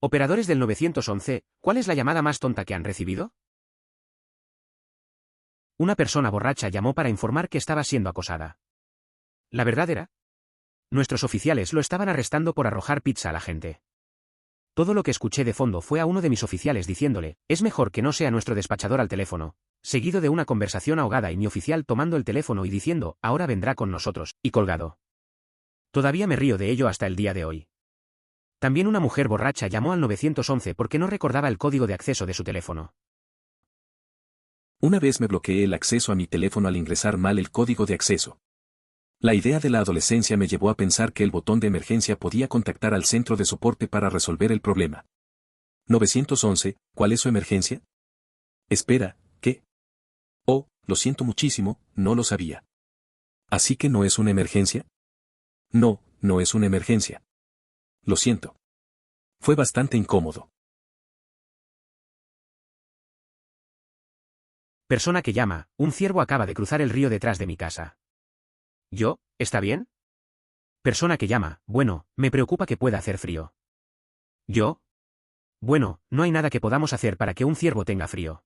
Operadores del 911, ¿cuál es la llamada más tonta que han recibido? Una persona borracha llamó para informar que estaba siendo acosada. ¿La verdad era? Nuestros oficiales lo estaban arrestando por arrojar pizza a la gente. Todo lo que escuché de fondo fue a uno de mis oficiales diciéndole, es mejor que no sea nuestro despachador al teléfono, seguido de una conversación ahogada y mi oficial tomando el teléfono y diciendo, ahora vendrá con nosotros, y colgado. Todavía me río de ello hasta el día de hoy. También una mujer borracha llamó al 911 porque no recordaba el código de acceso de su teléfono. Una vez me bloqueé el acceso a mi teléfono al ingresar mal el código de acceso. La idea de la adolescencia me llevó a pensar que el botón de emergencia podía contactar al centro de soporte para resolver el problema. 911, ¿cuál es su emergencia? Espera, ¿qué? Oh, lo siento muchísimo, no lo sabía. ¿Así que no es una emergencia? No, no es una emergencia. Lo siento. Fue bastante incómodo. Persona que llama, un ciervo acaba de cruzar el río detrás de mi casa. ¿Yo? ¿Está bien? Persona que llama, bueno, me preocupa que pueda hacer frío. ¿Yo? Bueno, no hay nada que podamos hacer para que un ciervo tenga frío.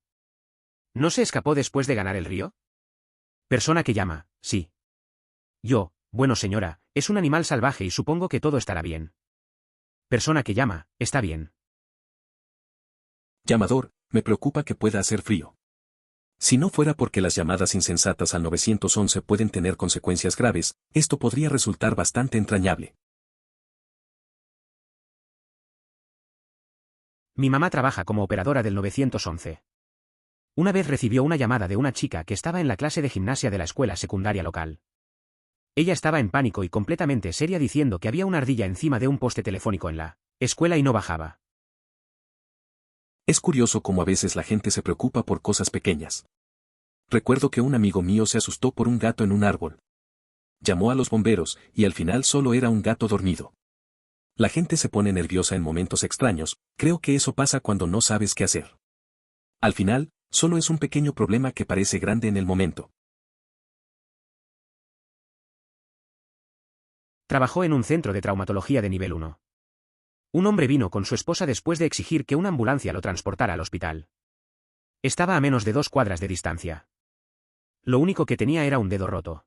¿No se escapó después de ganar el río? Persona que llama, sí. Yo, bueno señora, es un animal salvaje y supongo que todo estará bien. Persona que llama, está bien. Llamador, me preocupa que pueda hacer frío. Si no fuera porque las llamadas insensatas al 911 pueden tener consecuencias graves, esto podría resultar bastante entrañable. Mi mamá trabaja como operadora del 911. Una vez recibió una llamada de una chica que estaba en la clase de gimnasia de la escuela secundaria local. Ella estaba en pánico y completamente seria diciendo que había una ardilla encima de un poste telefónico en la escuela y no bajaba. Es curioso cómo a veces la gente se preocupa por cosas pequeñas. Recuerdo que un amigo mío se asustó por un gato en un árbol. Llamó a los bomberos, y al final solo era un gato dormido. La gente se pone nerviosa en momentos extraños, creo que eso pasa cuando no sabes qué hacer. Al final, solo es un pequeño problema que parece grande en el momento. Trabajó en un centro de traumatología de nivel 1. Un hombre vino con su esposa después de exigir que una ambulancia lo transportara al hospital. Estaba a menos de 2 cuadras de distancia. Lo único que tenía era un dedo roto.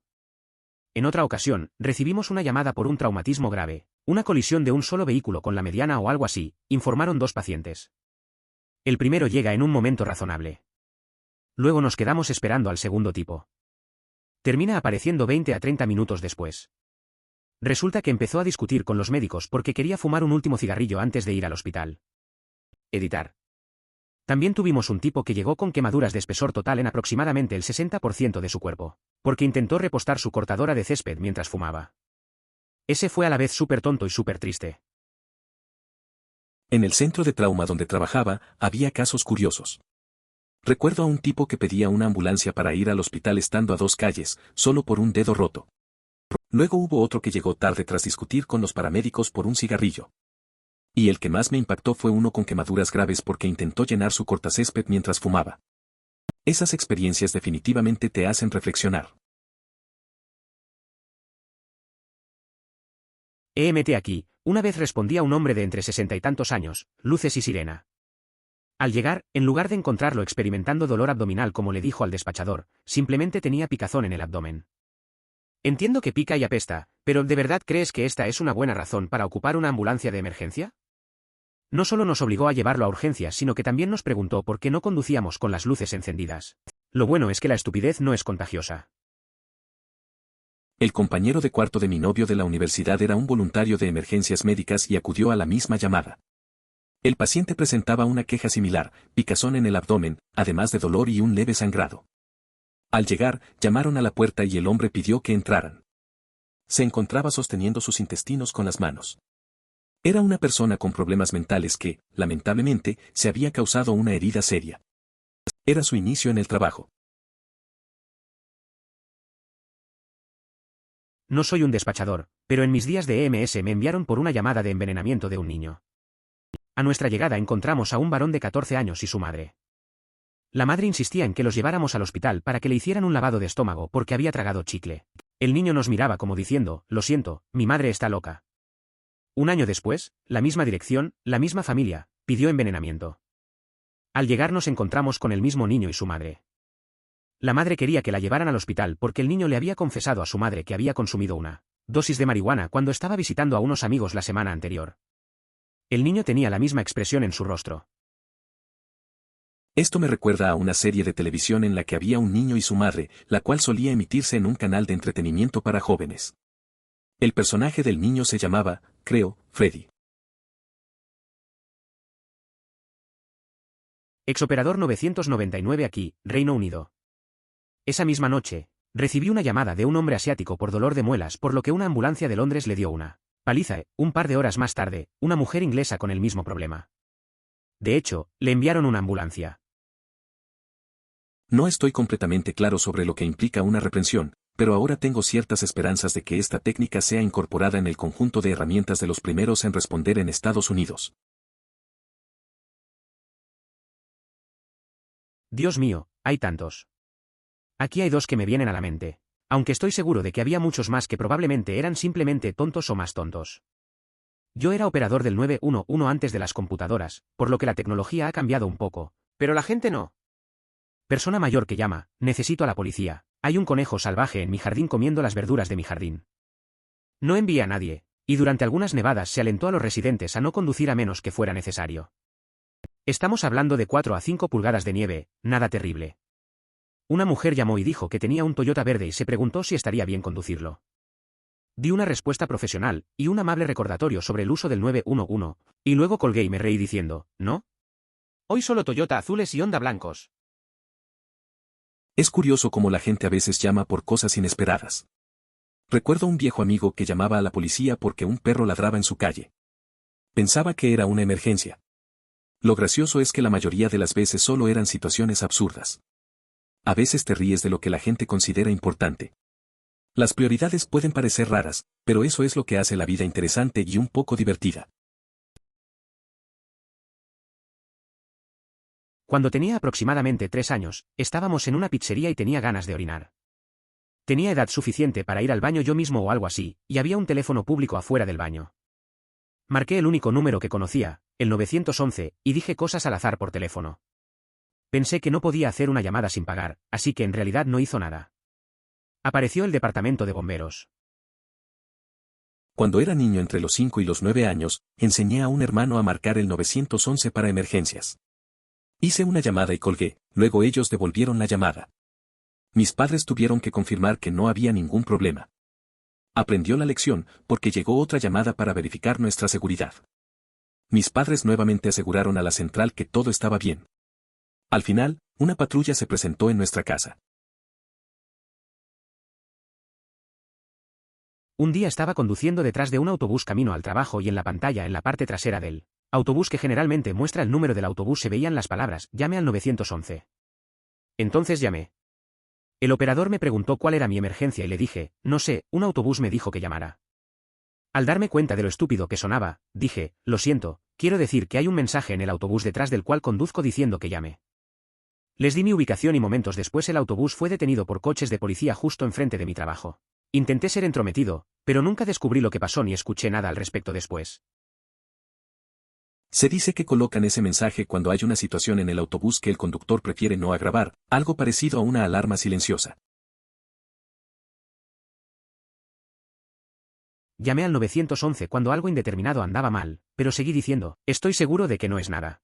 En otra ocasión, recibimos una llamada por un traumatismo grave, una colisión de un solo vehículo con la mediana o algo así, informaron 2 pacientes. El primero llega en un momento razonable. Luego nos quedamos esperando al segundo tipo. Termina apareciendo 20 a 30 minutos después. Resulta que empezó a discutir con los médicos porque quería fumar un último cigarrillo antes de ir al hospital. Editar. También tuvimos un tipo que llegó con quemaduras de espesor total en aproximadamente el 60% de su cuerpo, porque intentó repostar su cortadora de césped mientras fumaba. Ese fue a la vez súper tonto y súper triste. En el centro de trauma donde trabajaba, había casos curiosos. Recuerdo a un tipo que pedía una ambulancia para ir al hospital estando a 2 calles, solo por un dedo roto. Luego hubo otro que llegó tarde tras discutir con los paramédicos por un cigarrillo. Y el que más me impactó fue uno con quemaduras graves porque intentó llenar su cortacésped mientras fumaba. Esas experiencias definitivamente te hacen reflexionar. EMT aquí, una vez respondía un hombre de entre 60 y tantos años, luces y sirena. Al llegar, en lugar de encontrarlo experimentando dolor abdominal como le dijo al despachador, simplemente tenía picazón en el abdomen. Entiendo que pica y apesta, pero ¿de verdad crees que esta es una buena razón para ocupar una ambulancia de emergencia? No solo nos obligó a llevarlo a urgencias, sino que también nos preguntó por qué no conducíamos con las luces encendidas. Lo bueno es que la estupidez no es contagiosa. El compañero de cuarto de mi novio de la universidad era un voluntario de emergencias médicas y acudió a la misma llamada. El paciente presentaba una queja similar, picazón en el abdomen, además de dolor y un leve sangrado. Al llegar, llamaron a la puerta y el hombre pidió que entraran. Se encontraba sosteniendo sus intestinos con las manos. Era una persona con problemas mentales que, lamentablemente, se había causado una herida seria. Era su inicio en el trabajo. No soy un despachador, pero en mis días de EMS me enviaron por una llamada de envenenamiento de un niño. A nuestra llegada encontramos a un varón de 14 años y su madre. La madre insistía en que los lleváramos al hospital para que le hicieran un lavado de estómago porque había tragado chicle. El niño nos miraba como diciendo, lo siento, mi madre está loca. Un año después, la misma dirección, la misma familia, pidió envenenamiento. Al llegar nos encontramos con el mismo niño y su madre. La madre quería que la llevaran al hospital porque el niño le había confesado a su madre que había consumido una dosis de marihuana cuando estaba visitando a unos amigos la semana anterior. El niño tenía la misma expresión en su rostro. Esto me recuerda a una serie de televisión en la que había un niño y su madre, la cual solía emitirse en un canal de entretenimiento para jóvenes. El personaje del niño se llamaba, creo, Freddy. Exoperador 999 aquí, Reino Unido. Esa misma noche, recibí una llamada de un hombre asiático por dolor de muelas, por lo que una ambulancia de Londres le dio una paliza. Un par de horas más tarde, una mujer inglesa con el mismo problema. De hecho, le enviaron una ambulancia. No estoy completamente claro sobre lo que implica una reprensión, pero ahora tengo ciertas esperanzas de que esta técnica sea incorporada en el conjunto de herramientas de los primeros en responder en Estados Unidos. Dios mío, hay tantos. Aquí hay dos que me vienen a la mente. Aunque estoy seguro de que había muchos más que probablemente eran simplemente tontos o más tontos. Yo era operador del 911 antes de las computadoras, por lo que la tecnología ha cambiado un poco, pero la gente no. Persona mayor que llama, necesito a la policía, hay un conejo salvaje en mi jardín comiendo las verduras de mi jardín. No envía a nadie, y durante algunas nevadas se alentó a los residentes a no conducir a menos que fuera necesario. Estamos hablando de 4 a 5 pulgadas de nieve, nada terrible. Una mujer llamó y dijo que tenía un Toyota verde y se preguntó si estaría bien conducirlo. Di una respuesta profesional, y un amable recordatorio sobre el uso del 911, y luego colgué y me reí diciendo, ¿no? Hoy solo Toyota azules y Honda blancos. Es curioso cómo la gente a veces llama por cosas inesperadas. Recuerdo un viejo amigo que llamaba a la policía porque un perro ladraba en su calle. Pensaba que era una emergencia. Lo gracioso es que la mayoría de las veces solo eran situaciones absurdas. A veces te ríes de lo que la gente considera importante. Las prioridades pueden parecer raras, pero eso es lo que hace la vida interesante y un poco divertida. Cuando tenía aproximadamente 3 años, estábamos en una pizzería y tenía ganas de orinar. Tenía edad suficiente para ir al baño yo mismo o algo así, y había un teléfono público afuera del baño. Marqué el único número que conocía, el 911, y dije cosas al azar por teléfono. Pensé que no podía hacer una llamada sin pagar, así que en realidad no hizo nada. Apareció el departamento de bomberos. Cuando era niño entre los 5 y los 9 años, enseñé a un hermano a marcar el 911 para emergencias. Hice una llamada y colgué, luego ellos devolvieron la llamada. Mis padres tuvieron que confirmar que no había ningún problema. Aprendió la lección, porque llegó otra llamada para verificar nuestra seguridad. Mis padres nuevamente aseguraron a la central que todo estaba bien. Al final, una patrulla se presentó en nuestra casa. Un día estaba conduciendo detrás de un autobús camino al trabajo y en la pantalla en la parte trasera del autobús que generalmente muestra el número del autobús se veían las palabras, llame al 911. Entonces llamé. El operador me preguntó cuál era mi emergencia y le dije, no sé, un autobús me dijo que llamara. Al darme cuenta de lo estúpido que sonaba, dije, lo siento, quiero decir que hay un mensaje en el autobús detrás del cual conduzco diciendo que llame. Les di mi ubicación y momentos después el autobús fue detenido por coches de policía justo enfrente de mi trabajo. Intenté ser entrometido, pero nunca descubrí lo que pasó ni escuché nada al respecto después. Se dice que colocan ese mensaje cuando hay una situación en el autobús que el conductor prefiere no agravar, algo parecido a una alarma silenciosa. Llamé al 911 cuando algo indeterminado andaba mal, pero seguí diciendo, estoy seguro de que no es nada.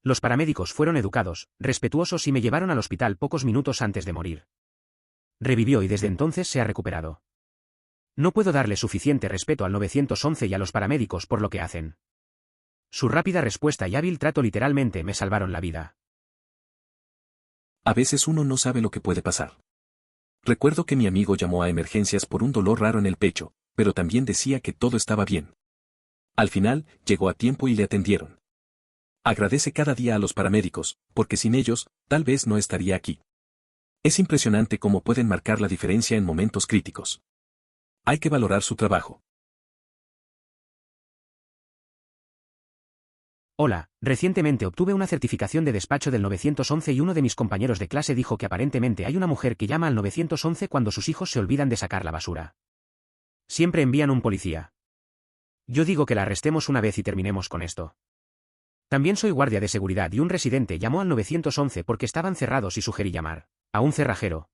Los paramédicos fueron educados, respetuosos y me llevaron al hospital pocos minutos antes de morir. Revivió y desde entonces se ha recuperado. No puedo darle suficiente respeto al 911 y a los paramédicos por lo que hacen. Su rápida respuesta y hábil trato literalmente me salvaron la vida. A veces uno no sabe lo que puede pasar. Recuerdo que mi amigo llamó a emergencias por un dolor raro en el pecho, pero también decía que todo estaba bien. Al final, llegó a tiempo y le atendieron. Agradece cada día a los paramédicos, porque sin ellos, tal vez no estaría aquí. Es impresionante cómo pueden marcar la diferencia en momentos críticos. Hay que valorar su trabajo. Hola, recientemente obtuve una certificación de despacho del 911 y uno de mis compañeros de clase dijo que aparentemente hay una mujer que llama al 911 cuando sus hijos se olvidan de sacar la basura. Siempre envían un policía. Yo digo que la arrestemos una vez y terminemos con esto. También soy guardia de seguridad y un residente llamó al 911 porque estaban cerrados y sugerí llamar a un cerrajero.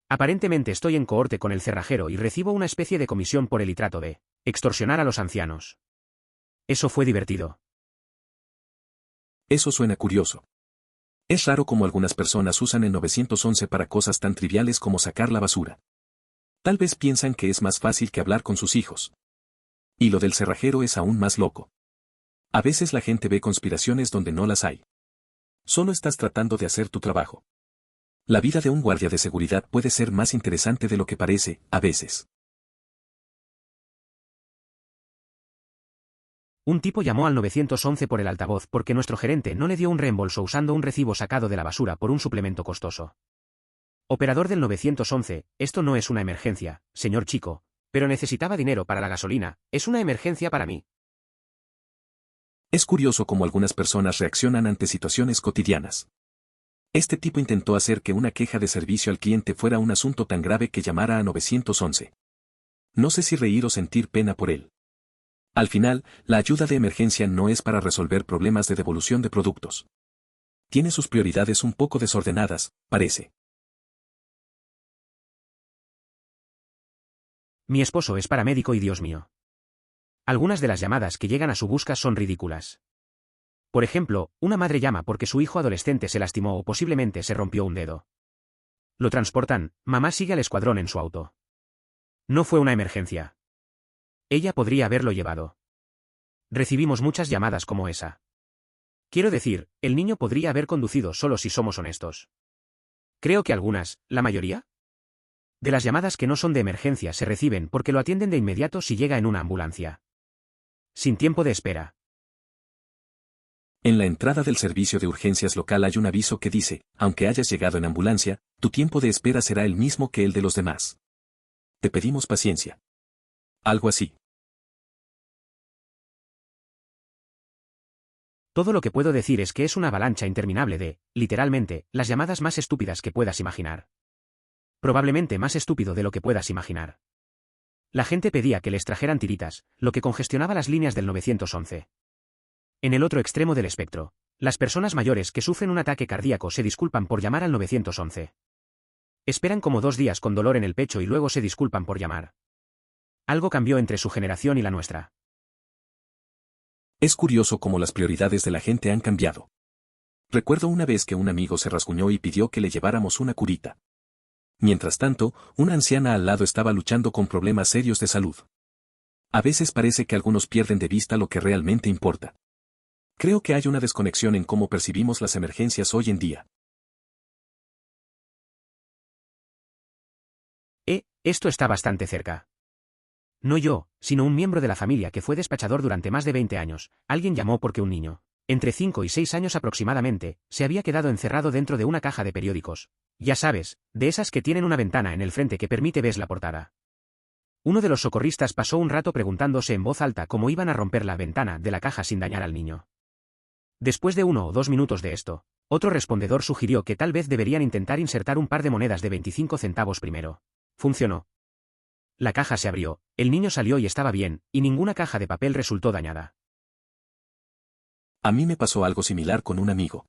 Aparentemente estoy en cohorte con el cerrajero y recibo una especie de comisión por el y trato de extorsionar a los ancianos. Eso fue divertido. Eso suena curioso. Es raro como algunas personas usan el 911 para cosas tan triviales como sacar la basura. Tal vez piensan que es más fácil que hablar con sus hijos. Y lo del cerrajero es aún más loco. A veces la gente ve conspiraciones donde no las hay. Solo estás tratando de hacer tu trabajo. La vida de un guardia de seguridad puede ser más interesante de lo que parece, a veces. Un tipo llamó al 911 por el altavoz porque nuestro gerente no le dio un reembolso usando un recibo sacado de la basura por un suplemento costoso. Operador del 911, esto no es una emergencia, señor chico, pero necesitaba dinero para la gasolina, es una emergencia para mí. Es curioso cómo algunas personas reaccionan ante situaciones cotidianas. Este tipo intentó hacer que una queja de servicio al cliente fuera un asunto tan grave que llamara a 911. No sé si reír o sentir pena por él. Al final, la ayuda de emergencia no es para resolver problemas de devolución de productos. Tiene sus prioridades un poco desordenadas, parece. Mi esposo es paramédico y Dios mío. Algunas de las llamadas que llegan a su busca son ridículas. Por ejemplo, una madre llama porque su hijo adolescente se lastimó o posiblemente se rompió un dedo. Lo transportan, mamá sigue al escuadrón en su auto. No fue una emergencia. Ella podría haberlo llevado. Recibimos muchas llamadas como esa. Quiero decir, el niño podría haber conducido solo si somos honestos. Creo que algunas, la mayoría, de las llamadas que no son de emergencia se reciben porque lo atienden de inmediato si llega en una ambulancia. Sin tiempo de espera. En la entrada del servicio de urgencias local hay un aviso que dice, aunque hayas llegado en ambulancia, tu tiempo de espera será el mismo que el de los demás. Te pedimos paciencia. Algo así. Todo lo que puedo decir es que es una avalancha interminable de, literalmente, las llamadas más estúpidas que puedas imaginar. Probablemente más estúpido de lo que puedas imaginar. La gente pedía que les trajeran tiritas, lo que congestionaba las líneas del 911. En el otro extremo del espectro, las personas mayores que sufren un ataque cardíaco se disculpan por llamar al 911. Esperan como 2 días con dolor en el pecho y luego se disculpan por llamar. Algo cambió entre su generación y la nuestra. Es curioso cómo las prioridades de la gente han cambiado. Recuerdo una vez que un amigo se rasguñó y pidió que le lleváramos una curita. Mientras tanto, una anciana al lado estaba luchando con problemas serios de salud. A veces parece que algunos pierden de vista lo que realmente importa. Creo que hay una desconexión en cómo percibimos las emergencias hoy en día. Esto está bastante cerca. No yo, sino un miembro de la familia que fue despachador durante más de 20 años, alguien llamó porque un niño, entre 5 y 6 años aproximadamente, se había quedado encerrado dentro de una caja de periódicos. Ya sabes, de esas que tienen una ventana en el frente que permite ver la portada. Uno de los socorristas pasó un rato preguntándose en voz alta cómo iban a romper la ventana de la caja sin dañar al niño. Después de 1 o 2 minutos de esto, otro respondedor sugirió que tal vez deberían intentar insertar un par de monedas de 25 centavos primero. Funcionó. La caja se abrió, el niño salió y estaba bien, y ninguna caja de papel resultó dañada. A mí me pasó algo similar con un amigo.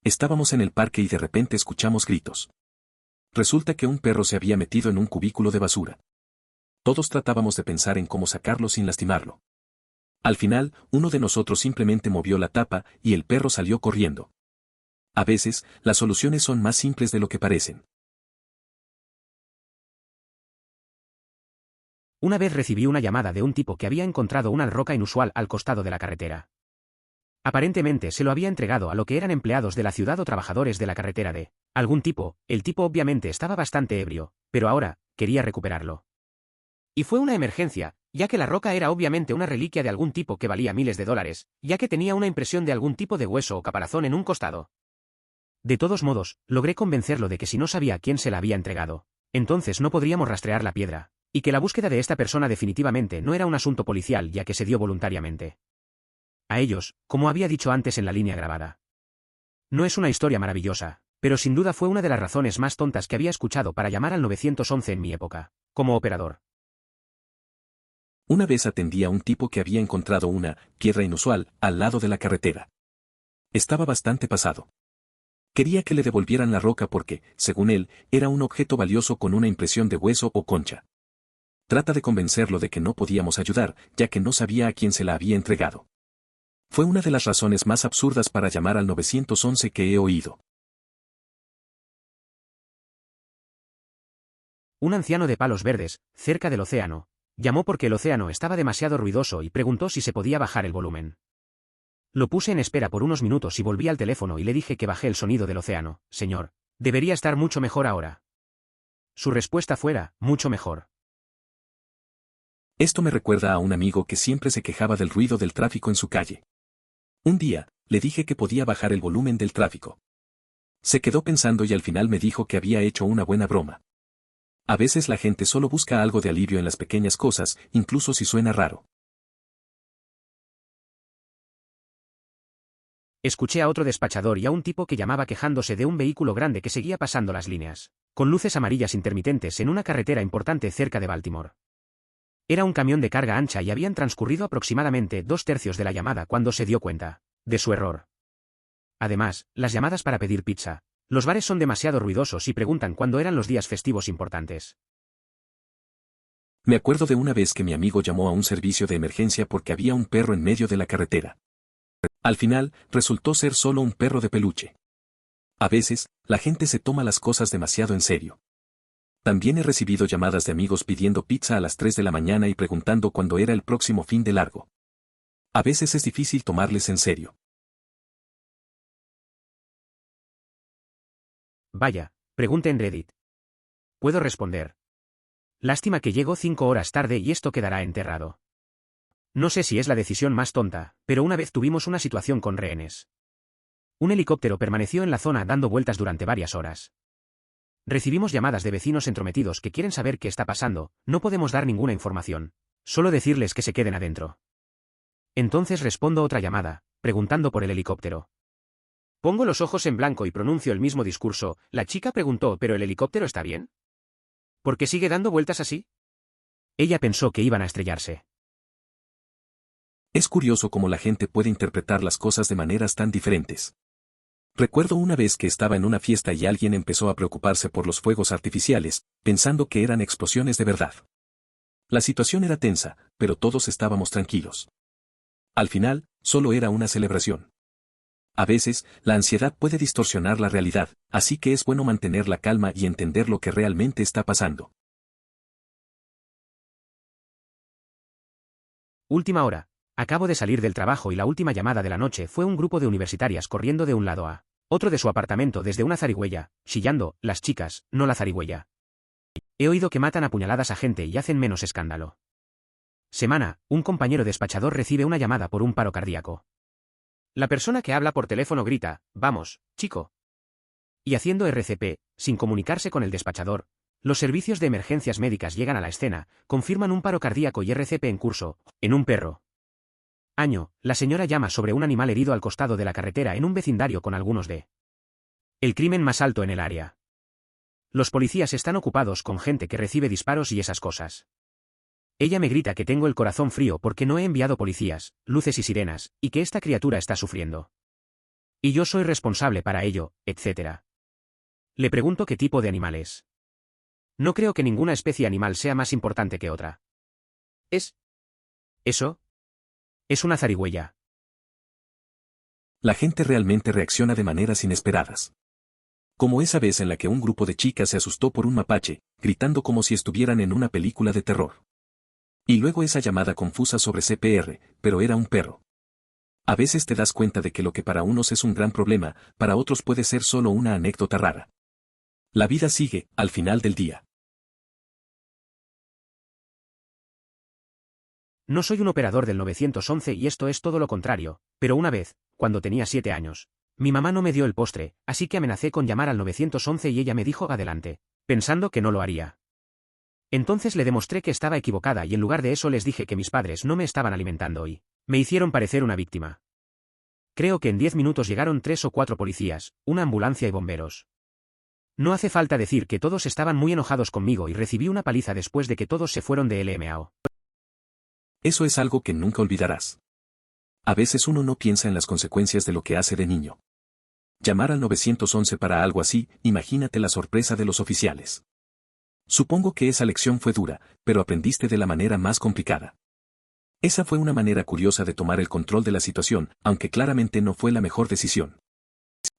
Estábamos en el parque y de repente escuchamos gritos. Resulta que un perro se había metido en un cubículo de basura. Todos tratábamos de pensar en cómo sacarlo sin lastimarlo. Al final, uno de nosotros simplemente movió la tapa y el perro salió corriendo. A veces, las soluciones son más simples de lo que parecen. Una vez recibí una llamada de un tipo que había encontrado una roca inusual al costado de la carretera. Aparentemente se lo había entregado a lo que eran empleados de la ciudad o trabajadores de la carretera de algún tipo. El tipo obviamente estaba bastante ebrio, pero ahora, quería recuperarlo. Y fue una emergencia, ya que la roca era obviamente una reliquia de algún tipo que valía miles de dólares, ya que tenía una impresión de algún tipo de hueso o caparazón en un costado. De todos modos, logré convencerlo de que si no sabía quién se la había entregado, entonces no podríamos rastrear la piedra, y que la búsqueda de esta persona definitivamente no era un asunto policial ya que se dio voluntariamente. A ellos, como había dicho antes en la línea grabada. No es una historia maravillosa, pero sin duda fue una de las razones más tontas que había escuchado para llamar al 911 en mi época, como operador. Una vez atendí a un tipo que había encontrado una piedra inusual al lado de la carretera. Estaba bastante pasado. Quería que le devolvieran la roca porque, según él, era un objeto valioso con una impresión de hueso o concha. Trata de convencerlo de que no podíamos ayudar, ya que no sabía a quién se la había entregado. Fue una de las razones más absurdas para llamar al 911 que he oído. Un anciano de palos verdes, cerca del océano, llamó porque el océano estaba demasiado ruidoso y preguntó si se podía bajar el volumen. Lo puse en espera por unos minutos y volví al teléfono y le dije que bajé el sonido del océano. Señor, debería estar mucho mejor ahora. Su respuesta fuera, mucho mejor. Esto me recuerda a un amigo que siempre se quejaba del ruido del tráfico en su calle. Un día, le dije que podía bajar el volumen del tráfico. Se quedó pensando y al final me dijo que había hecho una buena broma. A veces la gente solo busca algo de alivio en las pequeñas cosas, incluso si suena raro. Escuché a otro despachador y a un tipo que llamaba quejándose de un vehículo grande que seguía pasando las líneas, con luces amarillas intermitentes en una carretera importante cerca de Baltimore. Era un camión de carga ancha y habían transcurrido aproximadamente 2/3 de la llamada cuando se dio cuenta de su error. Además, las llamadas para pedir pizza, los bares son demasiado ruidosos y preguntan cuándo eran los días festivos importantes. Me acuerdo de una vez que mi amigo llamó a un servicio de emergencia porque había un perro en medio de la carretera. Al final, resultó ser solo un perro de peluche. A veces, la gente se toma las cosas demasiado en serio. También he recibido llamadas de amigos pidiendo pizza a las 3 de la mañana y preguntando cuándo era el próximo fin de largo. A veces es difícil tomarles en serio. Vaya, pregunte en Reddit. Puedo responder. Lástima que llegó 5 horas tarde y esto quedará enterrado. No sé si es la decisión más tonta, pero una vez tuvimos una situación con rehenes. Un helicóptero permaneció en la zona dando vueltas durante varias horas. Recibimos llamadas de vecinos entrometidos que quieren saber qué está pasando, no podemos dar ninguna información, solo decirles que se queden adentro. Entonces respondo otra llamada, preguntando por el helicóptero. Pongo los ojos en blanco y pronuncio el mismo discurso. La chica preguntó, ¿pero el helicóptero está bien? ¿Por qué sigue dando vueltas así? Ella pensó que iban a estrellarse. Es curioso cómo la gente puede interpretar las cosas de maneras tan diferentes. Recuerdo una vez que estaba en una fiesta y alguien empezó a preocuparse por los fuegos artificiales, pensando que eran explosiones de verdad. La situación era tensa, pero todos estábamos tranquilos. Al final, solo era una celebración. A veces, la ansiedad puede distorsionar la realidad, así que es bueno mantener la calma y entender lo que realmente está pasando. Última hora. Acabo de salir del trabajo y la última llamada de la noche fue un grupo de universitarias corriendo de un lado a otro de su apartamento desde una zarigüeya, chillando, las chicas, no la zarigüeya. He oído que matan a puñaladas a gente y hacen menos escándalo. Semana, un compañero despachador recibe una llamada por un paro cardíaco. La persona que habla por teléfono grita, vamos, chico. Y haciendo RCP, sin comunicarse con el despachador, los servicios de emergencias médicas llegan a la escena, confirman un paro cardíaco y RCP en curso, en un perro. Año, la señora llama sobre un animal herido al costado de la carretera en un vecindario con algunos de el crimen más alto en el área. Los policías están ocupados con gente que recibe disparos y esas cosas. Ella me grita que tengo el corazón frío porque no he enviado policías, luces y sirenas, y que esta criatura está sufriendo. Y yo soy responsable para ello, etc. Le pregunto qué tipo de animal es. No creo que ninguna especie animal sea más importante que otra. ¿Es eso? Es una zarigüeya. La gente realmente reacciona de maneras inesperadas. Como esa vez en la que un grupo de chicas se asustó por un mapache, gritando como si estuvieran en una película de terror. Y luego esa llamada confusa sobre CPR, pero era un perro. A veces te das cuenta de que lo que para unos es un gran problema, para otros puede ser solo una anécdota rara. La vida sigue, al final del día. No soy un operador del 911 y esto es todo lo contrario, pero una vez, cuando tenía 7 años, mi mamá no me dio el postre, así que amenacé con llamar al 911 y ella me dijo adelante, pensando que no lo haría. Entonces le demostré que estaba equivocada y en lugar de eso les dije que mis padres no me estaban alimentando y me hicieron parecer una víctima. Creo que en 10 minutos llegaron 3 o 4 policías, una ambulancia y bomberos. No hace falta decir que todos estaban muy enojados conmigo y recibí una paliza después de que todos se fueron de LMAO. Eso es algo que nunca olvidarás. A veces uno no piensa en las consecuencias de lo que hace de niño. Llamar al 911 para algo así, imagínate la sorpresa de los oficiales. Supongo que esa lección fue dura, pero aprendiste de la manera más complicada. Esa fue una manera curiosa de tomar el control de la situación, aunque claramente no fue la mejor decisión.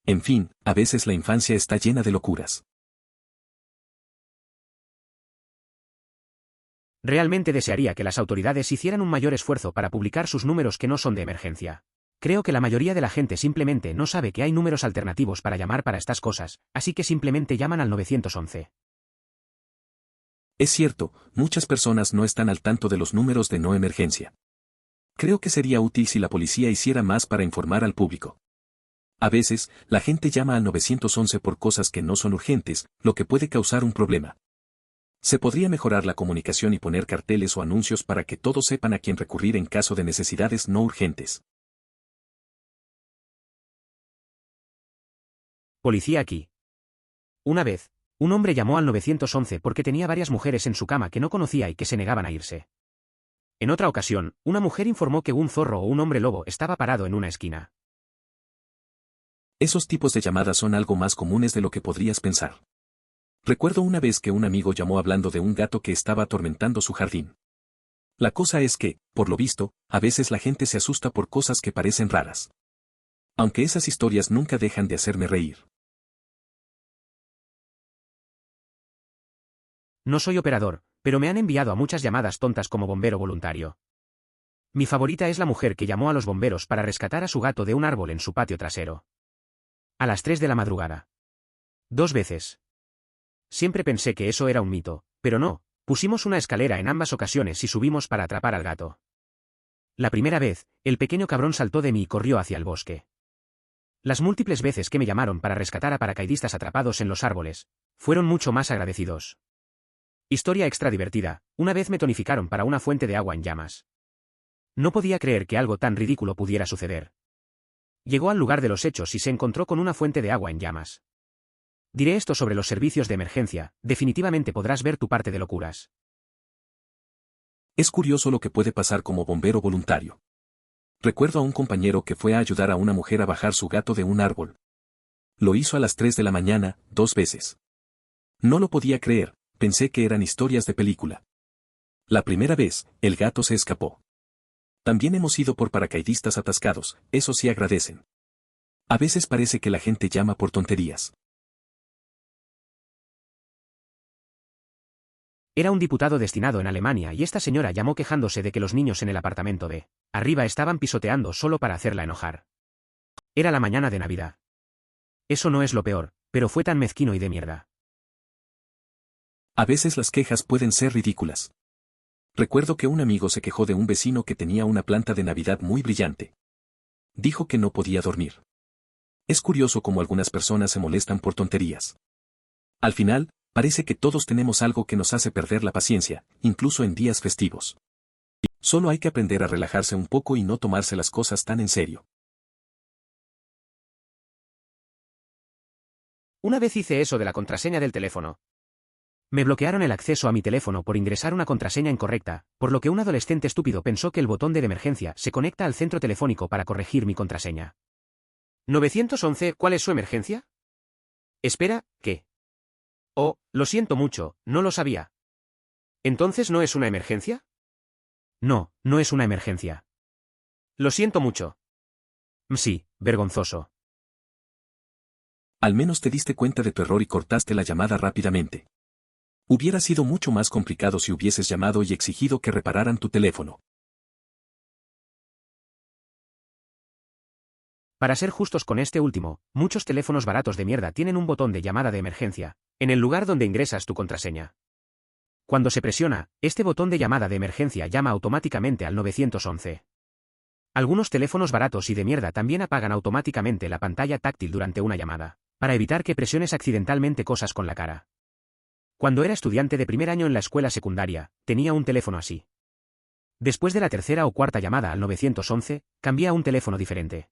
En fin, a veces la infancia está llena de locuras. Realmente desearía que las autoridades hicieran un mayor esfuerzo para publicar sus números que no son de emergencia. Creo que la mayoría de la gente simplemente no sabe que hay números alternativos para llamar para estas cosas, así que simplemente llaman al 911. Es cierto, muchas personas no están al tanto de los números de no emergencia. Creo que sería útil si la policía hiciera más para informar al público. A veces, la gente llama al 911 por cosas que no son urgentes, lo que puede causar un problema. Se podría mejorar la comunicación y poner carteles o anuncios para que todos sepan a quién recurrir en caso de necesidades no urgentes. Policía aquí. Una vez, un hombre llamó al 911 porque tenía varias mujeres en su cama que no conocía y que se negaban a irse. En otra ocasión, una mujer informó que un zorro o un hombre lobo estaba parado en una esquina. Esos tipos de llamadas son algo más comunes de lo que podrías pensar. Recuerdo una vez que un amigo llamó hablando de un gato que estaba atormentando su jardín. La cosa es que, por lo visto, a veces la gente se asusta por cosas que parecen raras. Aunque esas historias nunca dejan de hacerme reír. No soy operador, pero me han enviado a muchas llamadas tontas como bombero voluntario. Mi favorita es la mujer que llamó a los bomberos para rescatar a su gato de un árbol en su patio trasero. A las 3 de la madrugada. 2 veces. Siempre pensé que eso era un mito, pero no, pusimos una escalera en ambas ocasiones y subimos para atrapar al gato. La primera vez, el pequeño cabrón saltó de mí y corrió hacia el bosque. Las múltiples veces que me llamaron para rescatar a paracaidistas atrapados en los árboles, fueron mucho más agradecidos. Historia extra divertida, una vez me tonificaron para una fuente de agua en llamas. No podía creer que algo tan ridículo pudiera suceder. Llegó al lugar de los hechos y se encontró con una fuente de agua en llamas. Diré esto sobre los servicios de emergencia, definitivamente podrás ver tu parte de locuras. Es curioso lo que puede pasar como bombero voluntario. Recuerdo a un compañero que fue a ayudar a una mujer a bajar su gato de un árbol. Lo hizo a las 3 de la mañana, 2 veces. No lo podía creer, pensé que eran historias de película. La primera vez, el gato se escapó. También hemos ido por paracaidistas atascados, eso sí agradecen. A veces parece que la gente llama por tonterías. Era un diputado destinado en Alemania y esta señora llamó quejándose de que los niños en el apartamento de arriba estaban pisoteando solo para hacerla enojar. Era la mañana de Navidad. Eso no es lo peor, pero fue tan mezquino y de mierda. A veces las quejas pueden ser ridículas. Recuerdo que un amigo se quejó de un vecino que tenía una planta de Navidad muy brillante. Dijo que no podía dormir. Es curioso cómo algunas personas se molestan por tonterías. Al final, parece que todos tenemos algo que nos hace perder la paciencia, incluso en días festivos. Solo hay que aprender a relajarse un poco y no tomarse las cosas tan en serio. Una vez hice eso de la contraseña del teléfono. Me bloquearon el acceso a mi teléfono por ingresar una contraseña incorrecta, por lo que un adolescente estúpido pensó que el botón de emergencia se conecta al centro telefónico para corregir mi contraseña. 911, ¿cuál es su emergencia? Espera, ¿qué? Oh, lo siento mucho, no lo sabía. ¿Entonces no es una emergencia? No, no es una emergencia. Lo siento mucho. Sí, vergonzoso. Al menos te diste cuenta de tu error y cortaste la llamada rápidamente. Hubiera sido mucho más complicado si hubieses llamado y exigido que repararan tu teléfono. Para ser justos con este último, muchos teléfonos baratos de mierda tienen un botón de llamada de emergencia, en el lugar donde ingresas tu contraseña. Cuando se presiona, este botón de llamada de emergencia llama automáticamente al 911. Algunos teléfonos baratos y de mierda también apagan automáticamente la pantalla táctil durante una llamada, para evitar que presiones accidentalmente cosas con la cara. Cuando era estudiante de primer año en la escuela secundaria, tenía un teléfono así. Después de la tercera o cuarta llamada al 911, cambié a un teléfono diferente.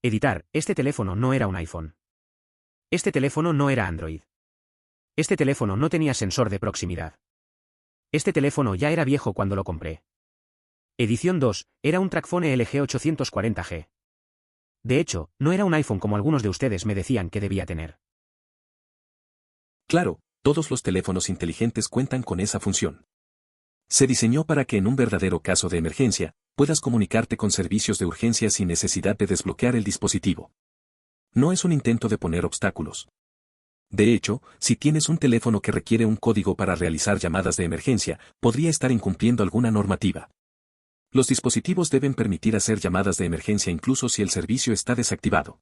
Editar, este teléfono no era un iPhone. Este teléfono no era Android. Este teléfono no tenía sensor de proximidad. Este teléfono ya era viejo cuando lo compré. Edición 2, era un Trackphone LG 840G. De hecho, no era un iPhone como algunos de ustedes me decían que debía tener. Claro, todos los teléfonos inteligentes cuentan con esa función. Se diseñó para que en un verdadero caso de emergencia, puedas comunicarte con servicios de urgencia sin necesidad de desbloquear el dispositivo. No es un intento de poner obstáculos. De hecho, si tienes un teléfono que requiere un código para realizar llamadas de emergencia, podría estar incumpliendo alguna normativa. Los dispositivos deben permitir hacer llamadas de emergencia incluso si el servicio está desactivado.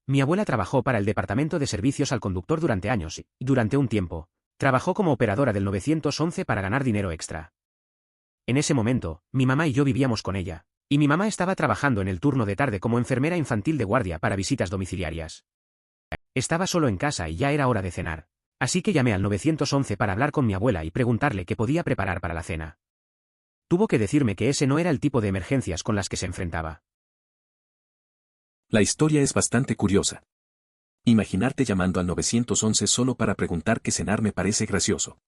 Mi abuela trabajó para el Departamento de Servicios al Conductor durante años y, durante un tiempo, trabajó como operadora del 911 para ganar dinero extra. En ese momento, mi mamá y yo vivíamos con ella, y mi mamá estaba trabajando en el turno de tarde como enfermera infantil de guardia para visitas domiciliarias. Estaba solo en casa y ya era hora de cenar. Así que llamé al 911 para hablar con mi abuela y preguntarle qué podía preparar para la cena. Tuvo que decirme que ese no era el tipo de emergencias con las que se enfrentaba. La historia es bastante curiosa. Imaginarte llamando al 911 solo para preguntar qué cenar me parece gracioso.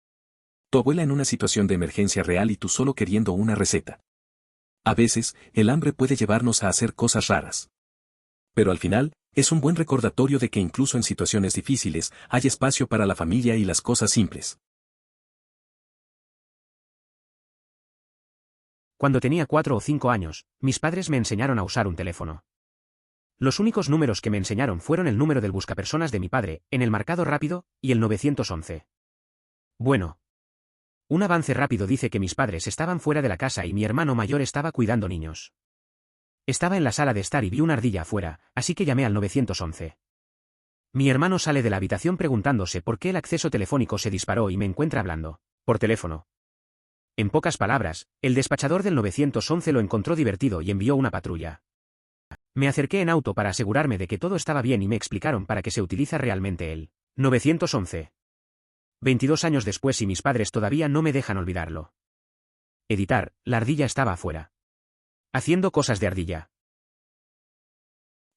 Tu abuela en una situación de emergencia real y tú solo queriendo una receta. A veces, el hambre puede llevarnos a hacer cosas raras. Pero al final, es un buen recordatorio de que incluso en situaciones difíciles, hay espacio para la familia y las cosas simples. Cuando tenía 4 o 5 años, mis padres me enseñaron a usar un teléfono. Los únicos números que me enseñaron fueron el número del buscapersonas de mi padre, en el marcado rápido, y el 911. Bueno. Un avance rápido dice que mis padres estaban fuera de la casa y mi hermano mayor estaba cuidando niños. Estaba en la sala de estar y vi una ardilla afuera, así que llamé al 911. Mi hermano sale de la habitación preguntándose por qué el acceso telefónico se disparó y me encuentra hablando, por teléfono. En pocas palabras, el despachador del 911 lo encontró divertido y envió una patrulla. Me acerqué en auto para asegurarme de que todo estaba bien y me explicaron para qué se utiliza realmente el 911. 22 años después y mis padres todavía no me dejan olvidarlo. Editar, la ardilla estaba afuera. Haciendo cosas de ardilla.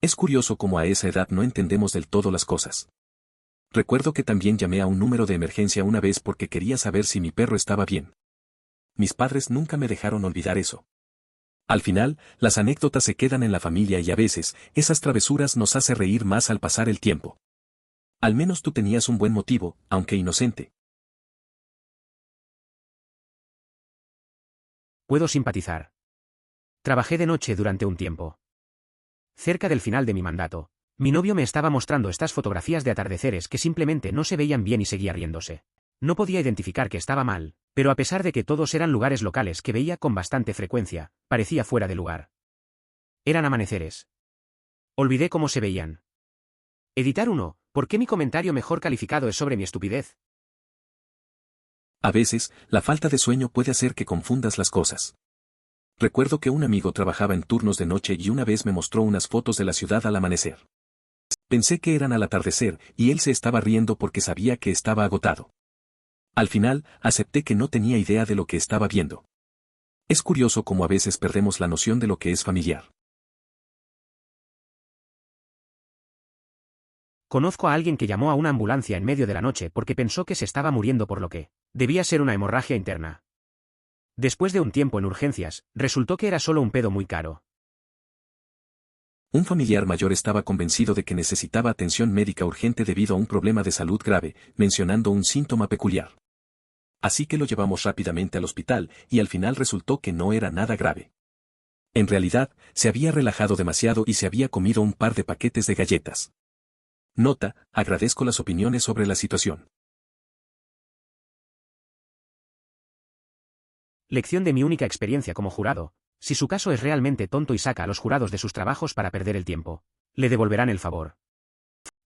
Es curioso cómo a esa edad no entendemos del todo las cosas. Recuerdo que también llamé a un número de emergencia una vez porque quería saber si mi perro estaba bien. Mis padres nunca me dejaron olvidar eso. Al final, las anécdotas se quedan en la familia y a veces, esas travesuras nos hace reír más al pasar el tiempo. Al menos tú tenías un buen motivo, aunque inocente. Puedo simpatizar. Trabajé de noche durante un tiempo. Cerca del final de mi mandato, mi novio me estaba mostrando estas fotografías de atardeceres que simplemente no se veían bien y seguía riéndose. No podía identificar que estaba mal, pero a pesar de que todos eran lugares locales que veía con bastante frecuencia, parecía fuera de lugar. Eran amaneceres. Olvidé cómo se veían. Editar 1. ¿Por qué mi comentario mejor calificado es sobre mi estupidez? A veces, la falta de sueño puede hacer que confundas las cosas. Recuerdo que un amigo trabajaba en turnos de noche y una vez me mostró unas fotos de la ciudad al amanecer. Pensé que eran al atardecer y él se estaba riendo porque sabía que estaba agotado. Al final, acepté que no tenía idea de lo que estaba viendo. Es curioso cómo a veces perdemos la noción de lo que es familiar. Conozco a alguien que llamó a una ambulancia en medio de la noche porque pensó que se estaba muriendo por lo que debía ser una hemorragia interna. Después de un tiempo en urgencias, resultó que era solo un pedo muy caro. Un familiar mayor estaba convencido de que necesitaba atención médica urgente debido a un problema de salud grave, mencionando un síntoma peculiar. Así que lo llevamos rápidamente al hospital y al final resultó que no era nada grave. En realidad, se había relajado demasiado y se había comido un par de paquetes de galletas. Nota, agradezco las opiniones sobre la situación. Lección de mi única experiencia como jurado. Si su caso es realmente tonto y saca a los jurados de sus trabajos para perder el tiempo, le devolverán el favor.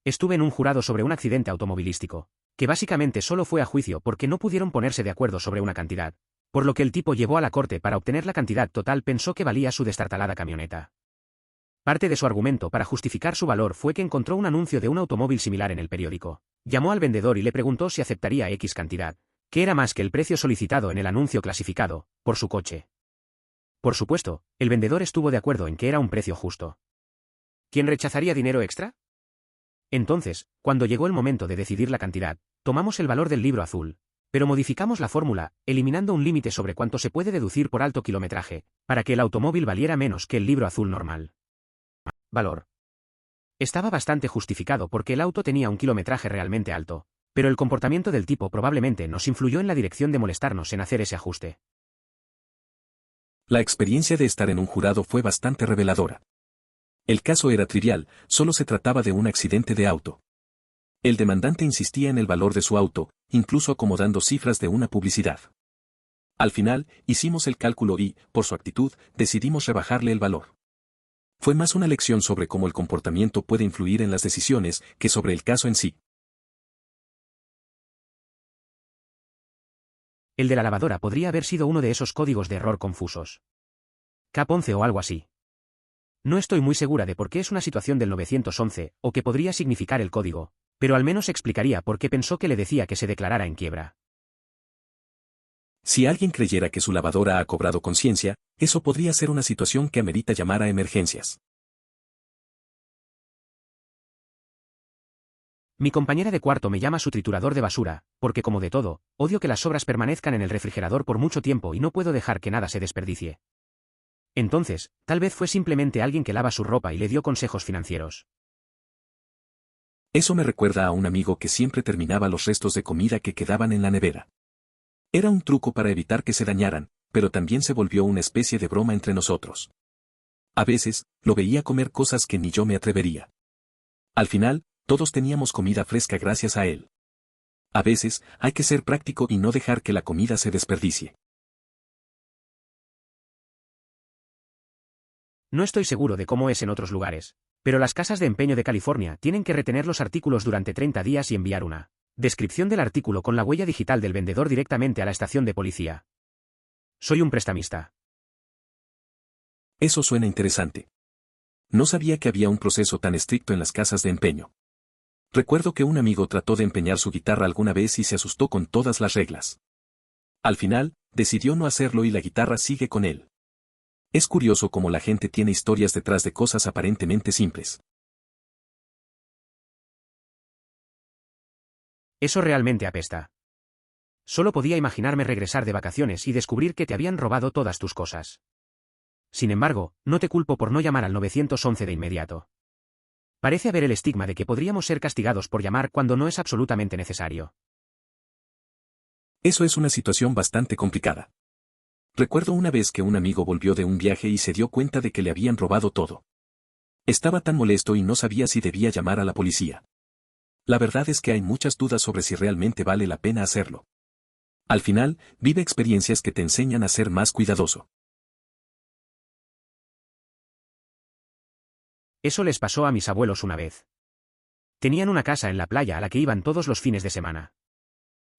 Estuve en un jurado sobre un accidente automovilístico, que básicamente solo fue a juicio porque no pudieron ponerse de acuerdo sobre una cantidad, por lo que el tipo llevó a la corte para obtener la cantidad total pensó que valía su destartalada camioneta. Parte de su argumento para justificar su valor fue que encontró un anuncio de un automóvil similar en el periódico. Llamó al vendedor y le preguntó si aceptaría X cantidad, que era más que el precio solicitado en el anuncio clasificado, por su coche. Por supuesto, el vendedor estuvo de acuerdo en que era un precio justo. ¿Quién rechazaría dinero extra? Entonces, cuando llegó el momento de decidir la cantidad, tomamos el valor del libro azul, pero modificamos la fórmula, eliminando un límite sobre cuánto se puede deducir por alto kilometraje, para que el automóvil valiera menos que el libro azul normal. Valor. Estaba bastante justificado porque el auto tenía un kilometraje realmente alto, pero el comportamiento del tipo probablemente nos influyó en la dirección de molestarnos en hacer ese ajuste. La experiencia de estar en un jurado fue bastante reveladora. El caso era trivial, solo se trataba de un accidente de auto. El demandante insistía en el valor de su auto, incluso acomodando cifras de una publicidad. Al final, hicimos el cálculo y, por su actitud, decidimos rebajarle el valor. Fue más una lección sobre cómo el comportamiento puede influir en las decisiones que sobre el caso en sí. El de la lavadora podría haber sido uno de esos códigos de error confusos. CAP 11 o algo así. No estoy muy segura de por qué es una situación del 911, o qué podría significar el código, pero al menos explicaría por qué pensó que le decía que se declarara en quiebra. Si alguien creyera que su lavadora ha cobrado conciencia, eso podría ser una situación que amerita llamar a emergencias. Mi compañera de cuarto me llama su triturador de basura, porque como de todo, odio que las sobras permanezcan en el refrigerador por mucho tiempo y no puedo dejar que nada se desperdicie. Entonces, tal vez fue simplemente alguien que lava su ropa y le dio consejos financieros. Eso me recuerda a un amigo que siempre terminaba los restos de comida que quedaban en la nevera. Era un truco para evitar que se dañaran, pero también se volvió una especie de broma entre nosotros. A veces, lo veía comer cosas que ni yo me atrevería. Al final, todos teníamos comida fresca gracias a él. A veces, hay que ser práctico y no dejar que la comida se desperdicie. No estoy seguro de cómo es en otros lugares, pero las casas de empeño de California tienen que retener los artículos durante 30 días y enviar una descripción del artículo con la huella digital del vendedor directamente a la estación de policía. Soy un prestamista. Eso suena interesante. No sabía que había un proceso tan estricto en las casas de empeño. Recuerdo que un amigo trató de empeñar su guitarra alguna vez y se asustó con todas las reglas. Al final, decidió no hacerlo y la guitarra sigue con él. Es curioso cómo la gente tiene historias detrás de cosas aparentemente simples. Eso realmente apesta. Solo podía imaginarme regresar de vacaciones y descubrir que te habían robado todas tus cosas. Sin embargo, no te culpo por no llamar al 911 de inmediato. Parece haber el estigma de que podríamos ser castigados por llamar cuando no es absolutamente necesario. Eso es una situación bastante complicada. Recuerdo una vez que un amigo volvió de un viaje y se dio cuenta de que le habían robado todo. Estaba tan molesto y no sabía si debía llamar a la policía. La verdad es que hay muchas dudas sobre si realmente vale la pena hacerlo. Al final, vive experiencias que te enseñan a ser más cuidadoso. Eso les pasó a mis abuelos una vez. Tenían una casa en la playa a la que iban todos los fines de semana.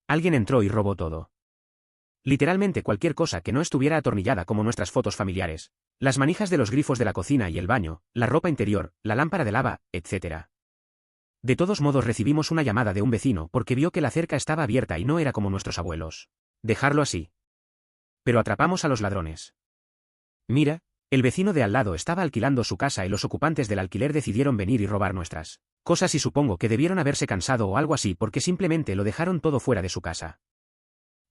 Alguien entró y robó todo. Literalmente cualquier cosa que no estuviera atornillada como nuestras fotos familiares, las manijas de los grifos de la cocina y el baño, la ropa interior, la lámpara de lava, etc. De todos modos recibimos una llamada de un vecino porque vio que la cerca estaba abierta y no era como nuestros abuelos. Dejarlo así. Pero atrapamos a los ladrones. Mira, el vecino de al lado estaba alquilando su casa y los ocupantes del alquiler decidieron venir y robar nuestras cosas y supongo que debieron haberse cansado o algo así porque simplemente lo dejaron todo fuera de su casa.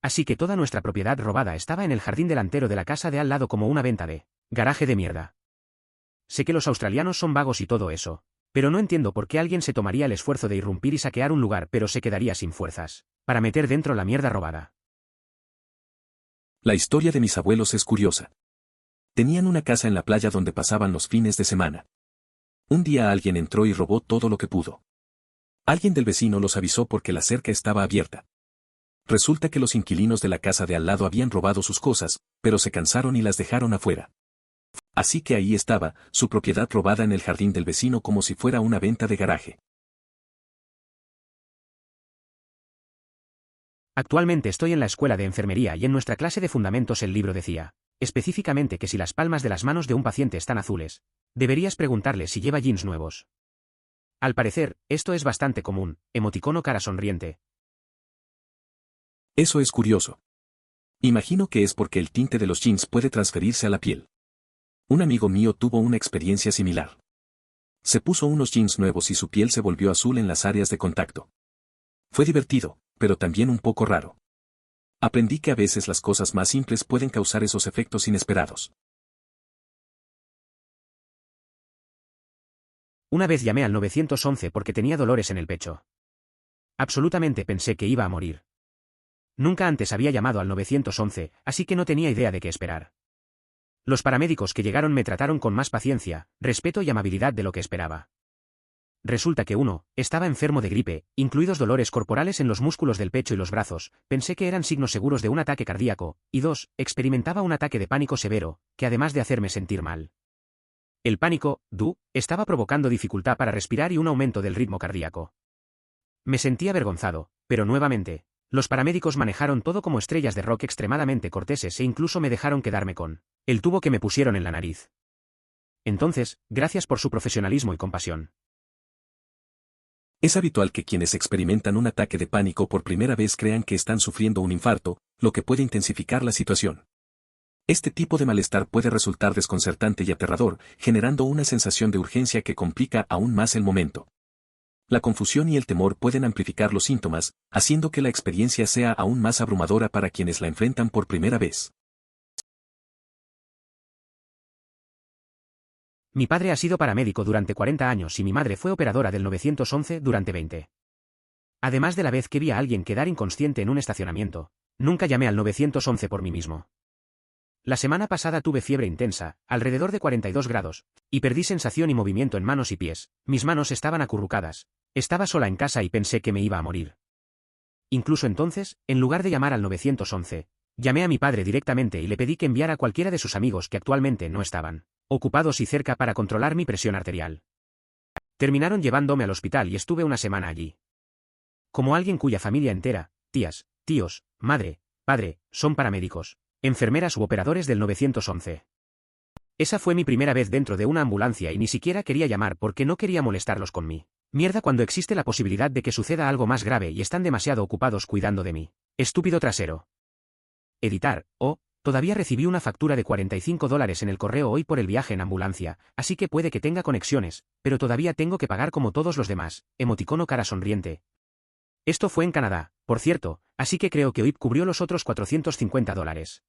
Así que toda nuestra propiedad robada estaba en el jardín delantero de la casa de al lado como una venta de garaje de mierda. Sé que los australianos son vagos y todo eso, pero no entiendo por qué alguien se tomaría el esfuerzo de irrumpir y saquear un lugar pero se quedaría sin fuerzas para meter dentro la mierda robada. La historia de mis abuelos es curiosa. Tenían una casa en la playa donde pasaban los fines de semana. Un día alguien entró y robó todo lo que pudo. Alguien del vecino los avisó porque la cerca estaba abierta. Resulta que los inquilinos de la casa de al lado habían robado sus cosas, pero se cansaron y las dejaron afuera. Así que ahí estaba, su propiedad robada en el jardín del vecino como si fuera una venta de garaje. Actualmente estoy en la escuela de enfermería y en nuestra clase de fundamentos el libro decía, específicamente que si las palmas de las manos de un paciente están azules, deberías preguntarle si lleva jeans nuevos. Al parecer, esto es bastante común, emoticono cara sonriente. Eso es curioso. Imagino que es porque el tinte de los jeans puede transferirse a la piel. Un amigo mío tuvo una experiencia similar. Se puso unos jeans nuevos y su piel se volvió azul en las áreas de contacto. Fue divertido, pero también un poco raro. Aprendí que a veces las cosas más simples pueden causar esos efectos inesperados. Una vez llamé al 911 porque tenía dolores en el pecho. Absolutamente pensé que iba a morir. Nunca antes había llamado al 911, así que no tenía idea de qué esperar. Los paramédicos que llegaron me trataron con más paciencia, respeto y amabilidad de lo que esperaba. Resulta que 1, estaba enfermo de gripe, incluidos dolores corporales en los músculos del pecho y los brazos, pensé que eran signos seguros de un ataque cardíaco, y 2, experimentaba un ataque de pánico severo, que además de hacerme sentir mal. El pánico, estaba provocando dificultad para respirar y un aumento del ritmo cardíaco. Me sentí avergonzado, pero nuevamente, los paramédicos manejaron todo como estrellas de rock extremadamente corteses e incluso me dejaron quedarme con el tubo que me pusieron en la nariz. Entonces, gracias por su profesionalismo y compasión. Es habitual que quienes experimentan un ataque de pánico por primera vez crean que están sufriendo un infarto, lo que puede intensificar la situación. Este tipo de malestar puede resultar desconcertante y aterrador, generando una sensación de urgencia que complica aún más el momento. La confusión y el temor pueden amplificar los síntomas, haciendo que la experiencia sea aún más abrumadora para quienes la enfrentan por primera vez. Mi padre ha sido paramédico durante 40 años y mi madre fue operadora del 911 durante 20. Además de la vez que vi a alguien quedar inconsciente en un estacionamiento, nunca llamé al 911 por mí mismo. La semana pasada tuve fiebre intensa, alrededor de 42 grados, y perdí sensación y movimiento en manos y pies, mis manos estaban acurrucadas, estaba sola en casa y pensé que me iba a morir. Incluso entonces, en lugar de llamar al 911, llamé a mi padre directamente y le pedí que enviara a cualquiera de sus amigos que actualmente no estaban ocupados y cerca para controlar mi presión arterial. Terminaron llevándome al hospital y estuve una semana allí. Como alguien cuya familia entera, tías, tíos, madre, padre, son paramédicos, enfermeras u operadores del 911. Esa fue mi primera vez dentro de una ambulancia y ni siquiera quería llamar porque no quería molestarlos con mí. Mierda cuando existe la posibilidad de que suceda algo más grave y están demasiado ocupados cuidando de mí. Estúpido trasero. Editar, todavía recibí una factura de $45 en el correo hoy por el viaje en ambulancia, así que puede que tenga conexiones, pero todavía tengo que pagar como todos los demás, emoticono cara sonriente. Esto fue en Canadá, por cierto, así que creo que OIP cubrió los otros $450.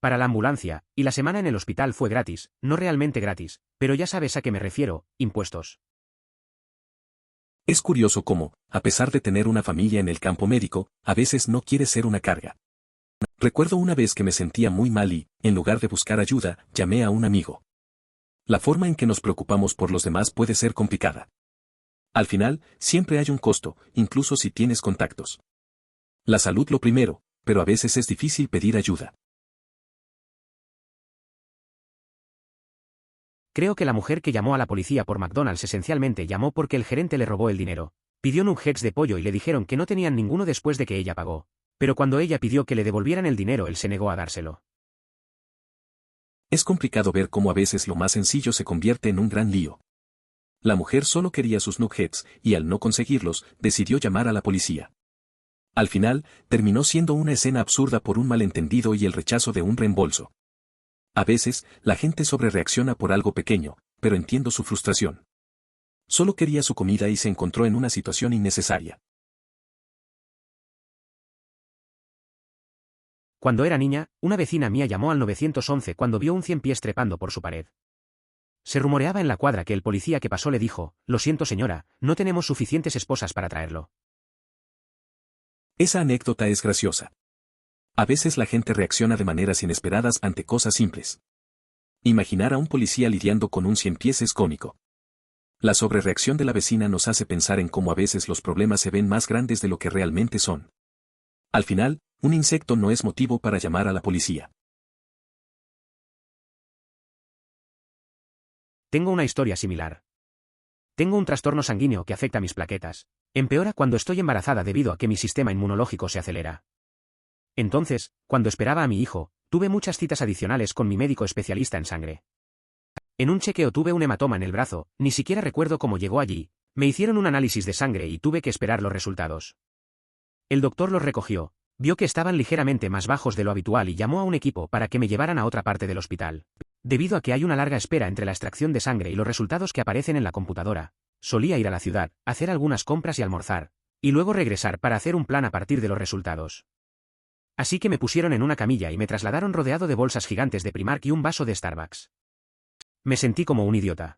Para la ambulancia, y la semana en el hospital fue gratis, no realmente gratis, pero ya sabes a qué me refiero, impuestos. Es curioso cómo, a pesar de tener una familia en el campo médico, a veces no quiere ser una carga. Recuerdo una vez que me sentía muy mal y, en lugar de buscar ayuda, llamé a un amigo. La forma en que nos preocupamos por los demás puede ser complicada. Al final, siempre hay un costo, incluso si tienes contactos. La salud lo primero, pero a veces es difícil pedir ayuda. Creo que la mujer que llamó a la policía por McDonald's esencialmente llamó porque el gerente le robó el dinero. Pidió nuggets de pollo y le dijeron que no tenían ninguno después de que ella pagó. Pero cuando ella pidió que le devolvieran el dinero él se negó a dárselo. Es complicado ver cómo a veces lo más sencillo se convierte en un gran lío. La mujer solo quería sus nuggets y al no conseguirlos, decidió llamar a la policía. Al final, terminó siendo una escena absurda por un malentendido y el rechazo de un reembolso. A veces, la gente sobrereacciona por algo pequeño, pero entiendo su frustración. Solo quería su comida y se encontró en una situación innecesaria. Cuando era niña, una vecina mía llamó al 911 cuando vio un 100 pies trepando por su pared. Se rumoreaba en la cuadra que el policía que pasó le dijo, «Lo siento señora, no tenemos suficientes esposas para traerlo». Esa anécdota es graciosa. A veces la gente reacciona de maneras inesperadas ante cosas simples. Imaginar a un policía lidiando con un 100 pies es cómico. La sobrereacción de la vecina nos hace pensar en cómo a veces los problemas se ven más grandes de lo que realmente son. Al final, un insecto no es motivo para llamar a la policía. Tengo una historia similar. Tengo un trastorno sanguíneo que afecta mis plaquetas. Empeora cuando estoy embarazada debido a que mi sistema inmunológico se acelera. Entonces, cuando esperaba a mi hijo, tuve muchas citas adicionales con mi médico especialista en sangre. En un chequeo tuve un hematoma en el brazo, ni siquiera recuerdo cómo llegó allí, me hicieron un análisis de sangre y tuve que esperar los resultados. El doctor los recogió, vio que estaban ligeramente más bajos de lo habitual y llamó a un equipo para que me llevaran a otra parte del hospital. Debido a que hay una larga espera entre la extracción de sangre y los resultados que aparecen en la computadora, solía ir a la ciudad, hacer algunas compras y almorzar, y luego regresar para hacer un plan a partir de los resultados. Así que me pusieron en una camilla y me trasladaron rodeado de bolsas gigantes de Primark y un vaso de Starbucks. Me sentí como un idiota.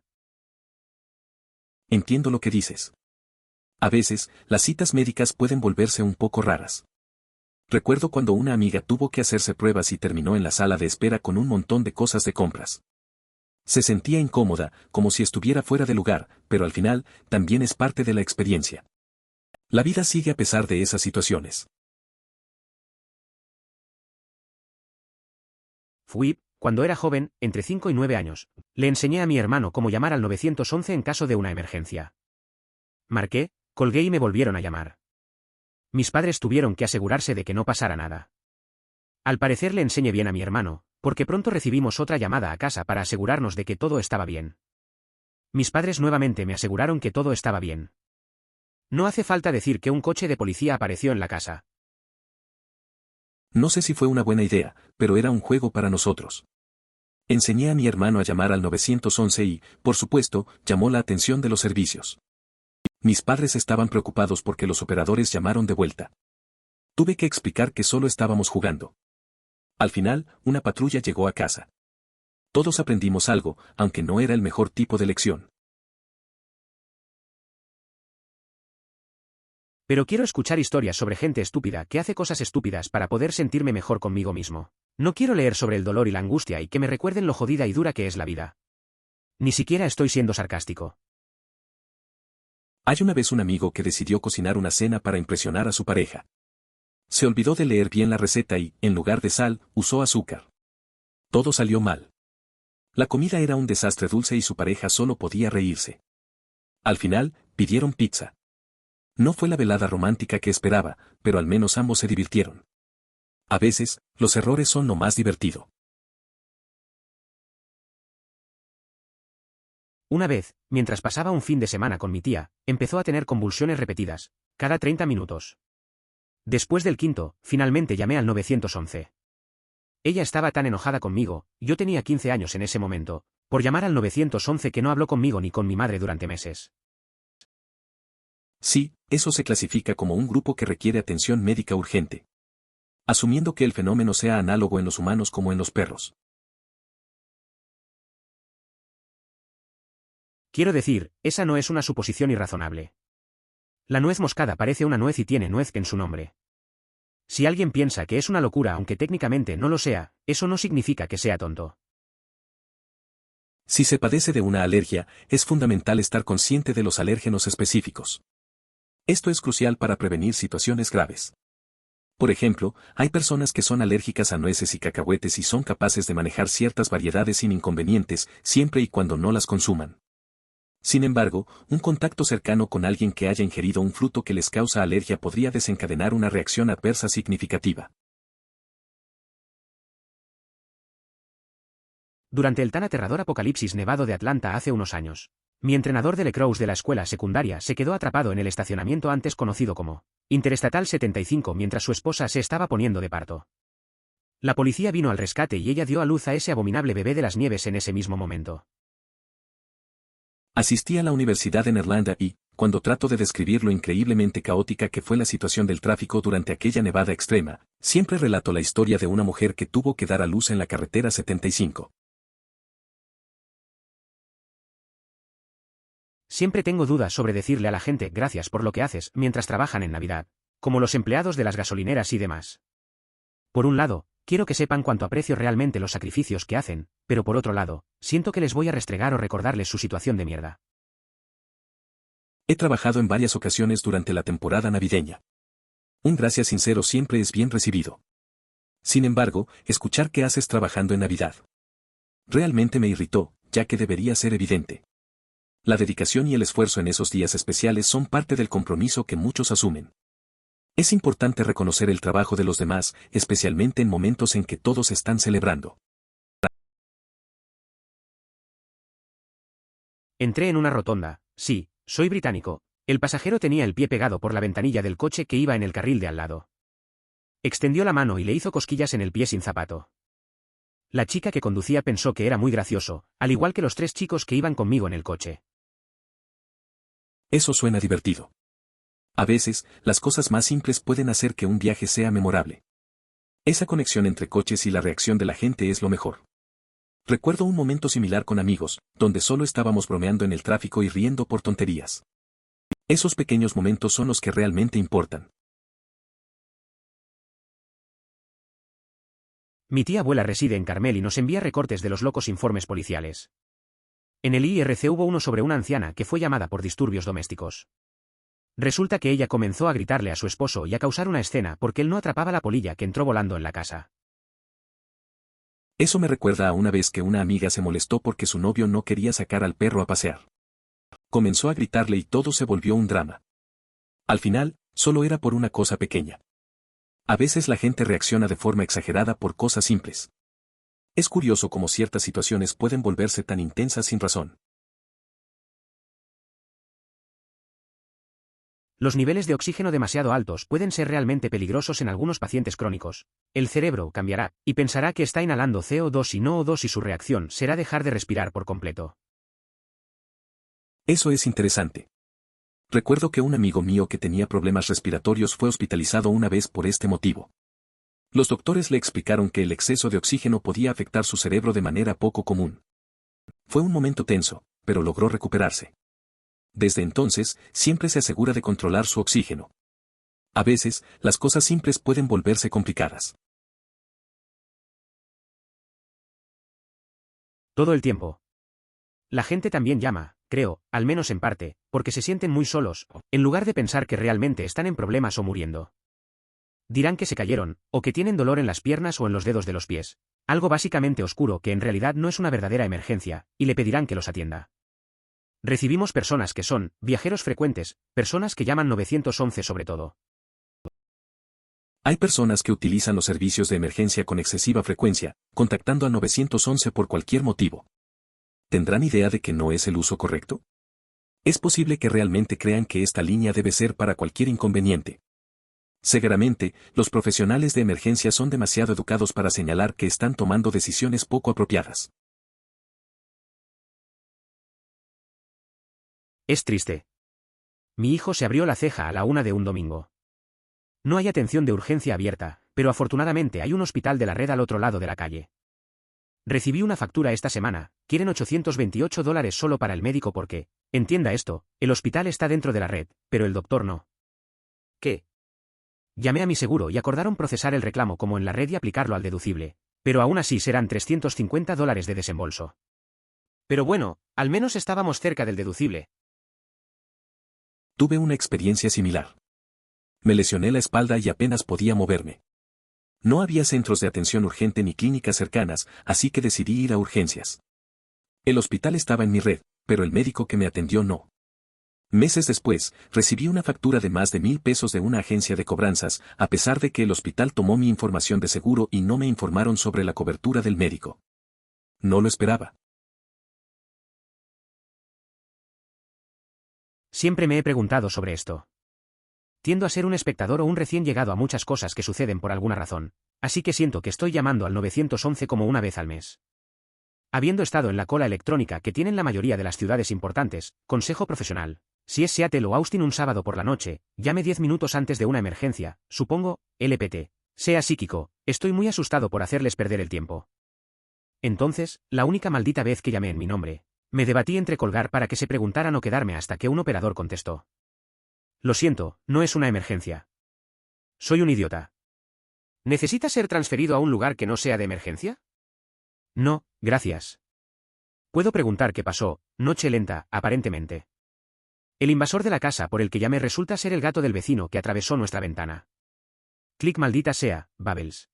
Entiendo lo que dices. A veces, las citas médicas pueden volverse un poco raras. Recuerdo cuando una amiga tuvo que hacerse pruebas y terminó en la sala de espera con un montón de cosas de compras. Se sentía incómoda, como si estuviera fuera de lugar, pero al final, también es parte de la experiencia. La vida sigue a pesar de esas situaciones. Fui, cuando era joven, entre 5 y 9 años, le enseñé a mi hermano cómo llamar al 911 en caso de una emergencia. Marqué, colgué y me volvieron a llamar. Mis padres tuvieron que asegurarse de que no pasara nada. Al parecer le enseñé bien a mi hermano, porque pronto recibimos otra llamada a casa para asegurarnos de que todo estaba bien. Mis padres nuevamente me aseguraron que todo estaba bien. No hace falta decir que un coche de policía apareció en la casa. No sé si fue una buena idea, pero era un juego para nosotros. Enseñé a mi hermano a llamar al 911 y, por supuesto, llamó la atención de los servicios. Mis padres estaban preocupados porque los operadores llamaron de vuelta. Tuve que explicar que solo estábamos jugando. Al final, una patrulla llegó a casa. Todos aprendimos algo, aunque no era el mejor tipo de lección. Pero quiero escuchar historias sobre gente estúpida que hace cosas estúpidas para poder sentirme mejor conmigo mismo. No quiero leer sobre el dolor y la angustia y que me recuerden lo jodida y dura que es la vida. Ni siquiera estoy siendo sarcástico. Hay una vez un amigo que decidió cocinar una cena para impresionar a su pareja. Se olvidó de leer bien la receta y, en lugar de sal, usó azúcar. Todo salió mal. La comida era un desastre dulce y su pareja solo podía reírse. Al final, pidieron pizza. No fue la velada romántica que esperaba, pero al menos ambos se divirtieron. A veces, los errores son lo más divertido. Una vez, mientras pasaba un fin de semana con mi tía, empezó a tener convulsiones repetidas, cada 30 minutos. Después del quinto, finalmente llamé al 911. Ella estaba tan enojada conmigo, yo tenía 15 años en ese momento, por llamar al 911 que no habló conmigo ni con mi madre durante meses. Sí, eso se clasifica como un grupo que requiere atención médica urgente. Asumiendo que el fenómeno sea análogo en los humanos como en los perros. Quiero decir, esa no es una suposición irrazonable. La nuez moscada parece una nuez y tiene nuez en su nombre. Si alguien piensa que es una locura aunque técnicamente no lo sea, eso no significa que sea tonto. Si se padece de una alergia, es fundamental estar consciente de los alérgenos específicos. Esto es crucial para prevenir situaciones graves. Por ejemplo, hay personas que son alérgicas a nueces y cacahuetes y son capaces de manejar ciertas variedades sin inconvenientes, siempre y cuando no las consuman. Sin embargo, un contacto cercano con alguien que haya ingerido un fruto que les causa alergia podría desencadenar una reacción adversa significativa. Durante el tan aterrador apocalipsis nevado de Atlanta hace unos años, mi entrenador de lacrosse de la escuela secundaria se quedó atrapado en el estacionamiento antes conocido como Interestatal 75 mientras su esposa se estaba poniendo de parto. La policía vino al rescate y ella dio a luz a ese abominable bebé de las nieves en ese mismo momento. Asistí a la universidad en Irlanda y, cuando trato de describir lo increíblemente caótica que fue la situación del tráfico durante aquella nevada extrema, siempre relato la historia de una mujer que tuvo que dar a luz en la carretera 75. Siempre tengo dudas sobre decirle a la gente gracias por lo que haces mientras trabajan en Navidad, como los empleados de las gasolineras y demás. Por un lado, quiero que sepan cuánto aprecio realmente los sacrificios que hacen, pero por otro lado, siento que les voy a restregar o recordarles su situación de mierda. He trabajado en varias ocasiones durante la temporada navideña. Un gracias sincero siempre es bien recibido. Sin embargo, escuchar qué haces trabajando en Navidad realmente me irritó, ya que debería ser evidente. La dedicación y el esfuerzo en esos días especiales son parte del compromiso que muchos asumen. Es importante reconocer el trabajo de los demás, especialmente en momentos en que todos están celebrando. Entré en una rotonda, sí, soy británico. El pasajero tenía el pie pegado por la ventanilla del coche que iba en el carril de al lado. Extendió la mano y le hizo cosquillas en el pie sin zapato. La chica que conducía pensó que era muy gracioso, al igual que los 3 chicos que iban conmigo en el coche. Eso suena divertido. A veces, las cosas más simples pueden hacer que un viaje sea memorable. Esa conexión entre coches y la reacción de la gente es lo mejor. Recuerdo un momento similar con amigos, donde solo estábamos bromeando en el tráfico y riendo por tonterías. Esos pequeños momentos son los que realmente importan. Mi tía abuela reside en Carmel y nos envía recortes de los locos informes policiales. En el IRC hubo uno sobre una anciana que fue llamada por disturbios domésticos. Resulta que ella comenzó a gritarle a su esposo y a causar una escena porque él no atrapaba la polilla que entró volando en la casa. Eso me recuerda a una vez que una amiga se molestó porque su novio no quería sacar al perro a pasear. Comenzó a gritarle y todo se volvió un drama. Al final, solo era por una cosa pequeña. A veces la gente reacciona de forma exagerada por cosas simples. Es curioso cómo ciertas situaciones pueden volverse tan intensas sin razón. Los niveles de oxígeno demasiado altos pueden ser realmente peligrosos en algunos pacientes crónicos. El cerebro cambiará y pensará que está inhalando CO2 y no O2 y su reacción será dejar de respirar por completo. Eso es interesante. Recuerdo que un amigo mío que tenía problemas respiratorios fue hospitalizado una vez por este motivo. Los doctores le explicaron que el exceso de oxígeno podía afectar su cerebro de manera poco común. Fue un momento tenso, pero logró recuperarse. Desde entonces, siempre se asegura de controlar su oxígeno. A veces, las cosas simples pueden volverse complicadas. Todo el tiempo. La gente también llama, creo, al menos en parte, porque se sienten muy solos, en lugar de pensar que realmente están en problemas o muriendo. Dirán que se cayeron, o que tienen dolor en las piernas o en los dedos de los pies, algo básicamente oscuro que en realidad no es una verdadera emergencia, y le pedirán que los atienda. Recibimos personas que son viajeros frecuentes, personas que llaman 911 sobre todo. Hay personas que utilizan los servicios de emergencia con excesiva frecuencia, contactando al 911 por cualquier motivo. ¿Tendrán idea de que no es el uso correcto? Es posible que realmente crean que esta línea debe ser para cualquier inconveniente. Seguramente, los profesionales de emergencia son demasiado educados para señalar que están tomando decisiones poco apropiadas. Es triste. Mi hijo se abrió la ceja a la 1 de un domingo. No hay atención de urgencia abierta, pero afortunadamente hay un hospital de la red al otro lado de la calle. Recibí una factura esta semana, quieren $828 solo para el médico porque, entienda esto, el hospital está dentro de la red, pero el doctor no. ¿Qué? Llamé a mi seguro y acordaron procesar el reclamo como en la red y aplicarlo al deducible, pero aún así serán $350 de desembolso. Pero bueno, al menos estábamos cerca del deducible. Tuve una experiencia similar. Me lesioné la espalda y apenas podía moverme. No había centros de atención urgente ni clínicas cercanas, así que decidí ir a urgencias. El hospital estaba en mi red, pero el médico que me atendió no. Meses después, recibí una factura de más de $1,000 de una agencia de cobranzas, a pesar de que el hospital tomó mi información de seguro y no me informaron sobre la cobertura del médico. No lo esperaba. Siempre me he preguntado sobre esto. Tiendo a ser un espectador o un recién llegado a muchas cosas que suceden por alguna razón, así que siento que estoy llamando al 911 como una vez al mes. Habiendo estado en la cola electrónica que tienen la mayoría de las ciudades importantes, consejo profesional. Si es Seattle o Austin un sábado por la noche, llame 10 minutos antes de una emergencia, supongo, LPT. Sea psíquico, estoy muy asustado por hacerles perder el tiempo. Entonces, la única maldita vez que llamé en mi nombre, me debatí entre colgar para que se preguntaran o quedarme hasta que un operador contestó. Lo siento, no es una emergencia. Soy un idiota. ¿Necesita ser transferido a un lugar que no sea de emergencia? No, gracias. Puedo preguntar qué pasó, noche lenta, aparentemente. El invasor de la casa por el que llamé resulta ser el gato del vecino que atravesó nuestra ventana. Clic maldita sea, Babels.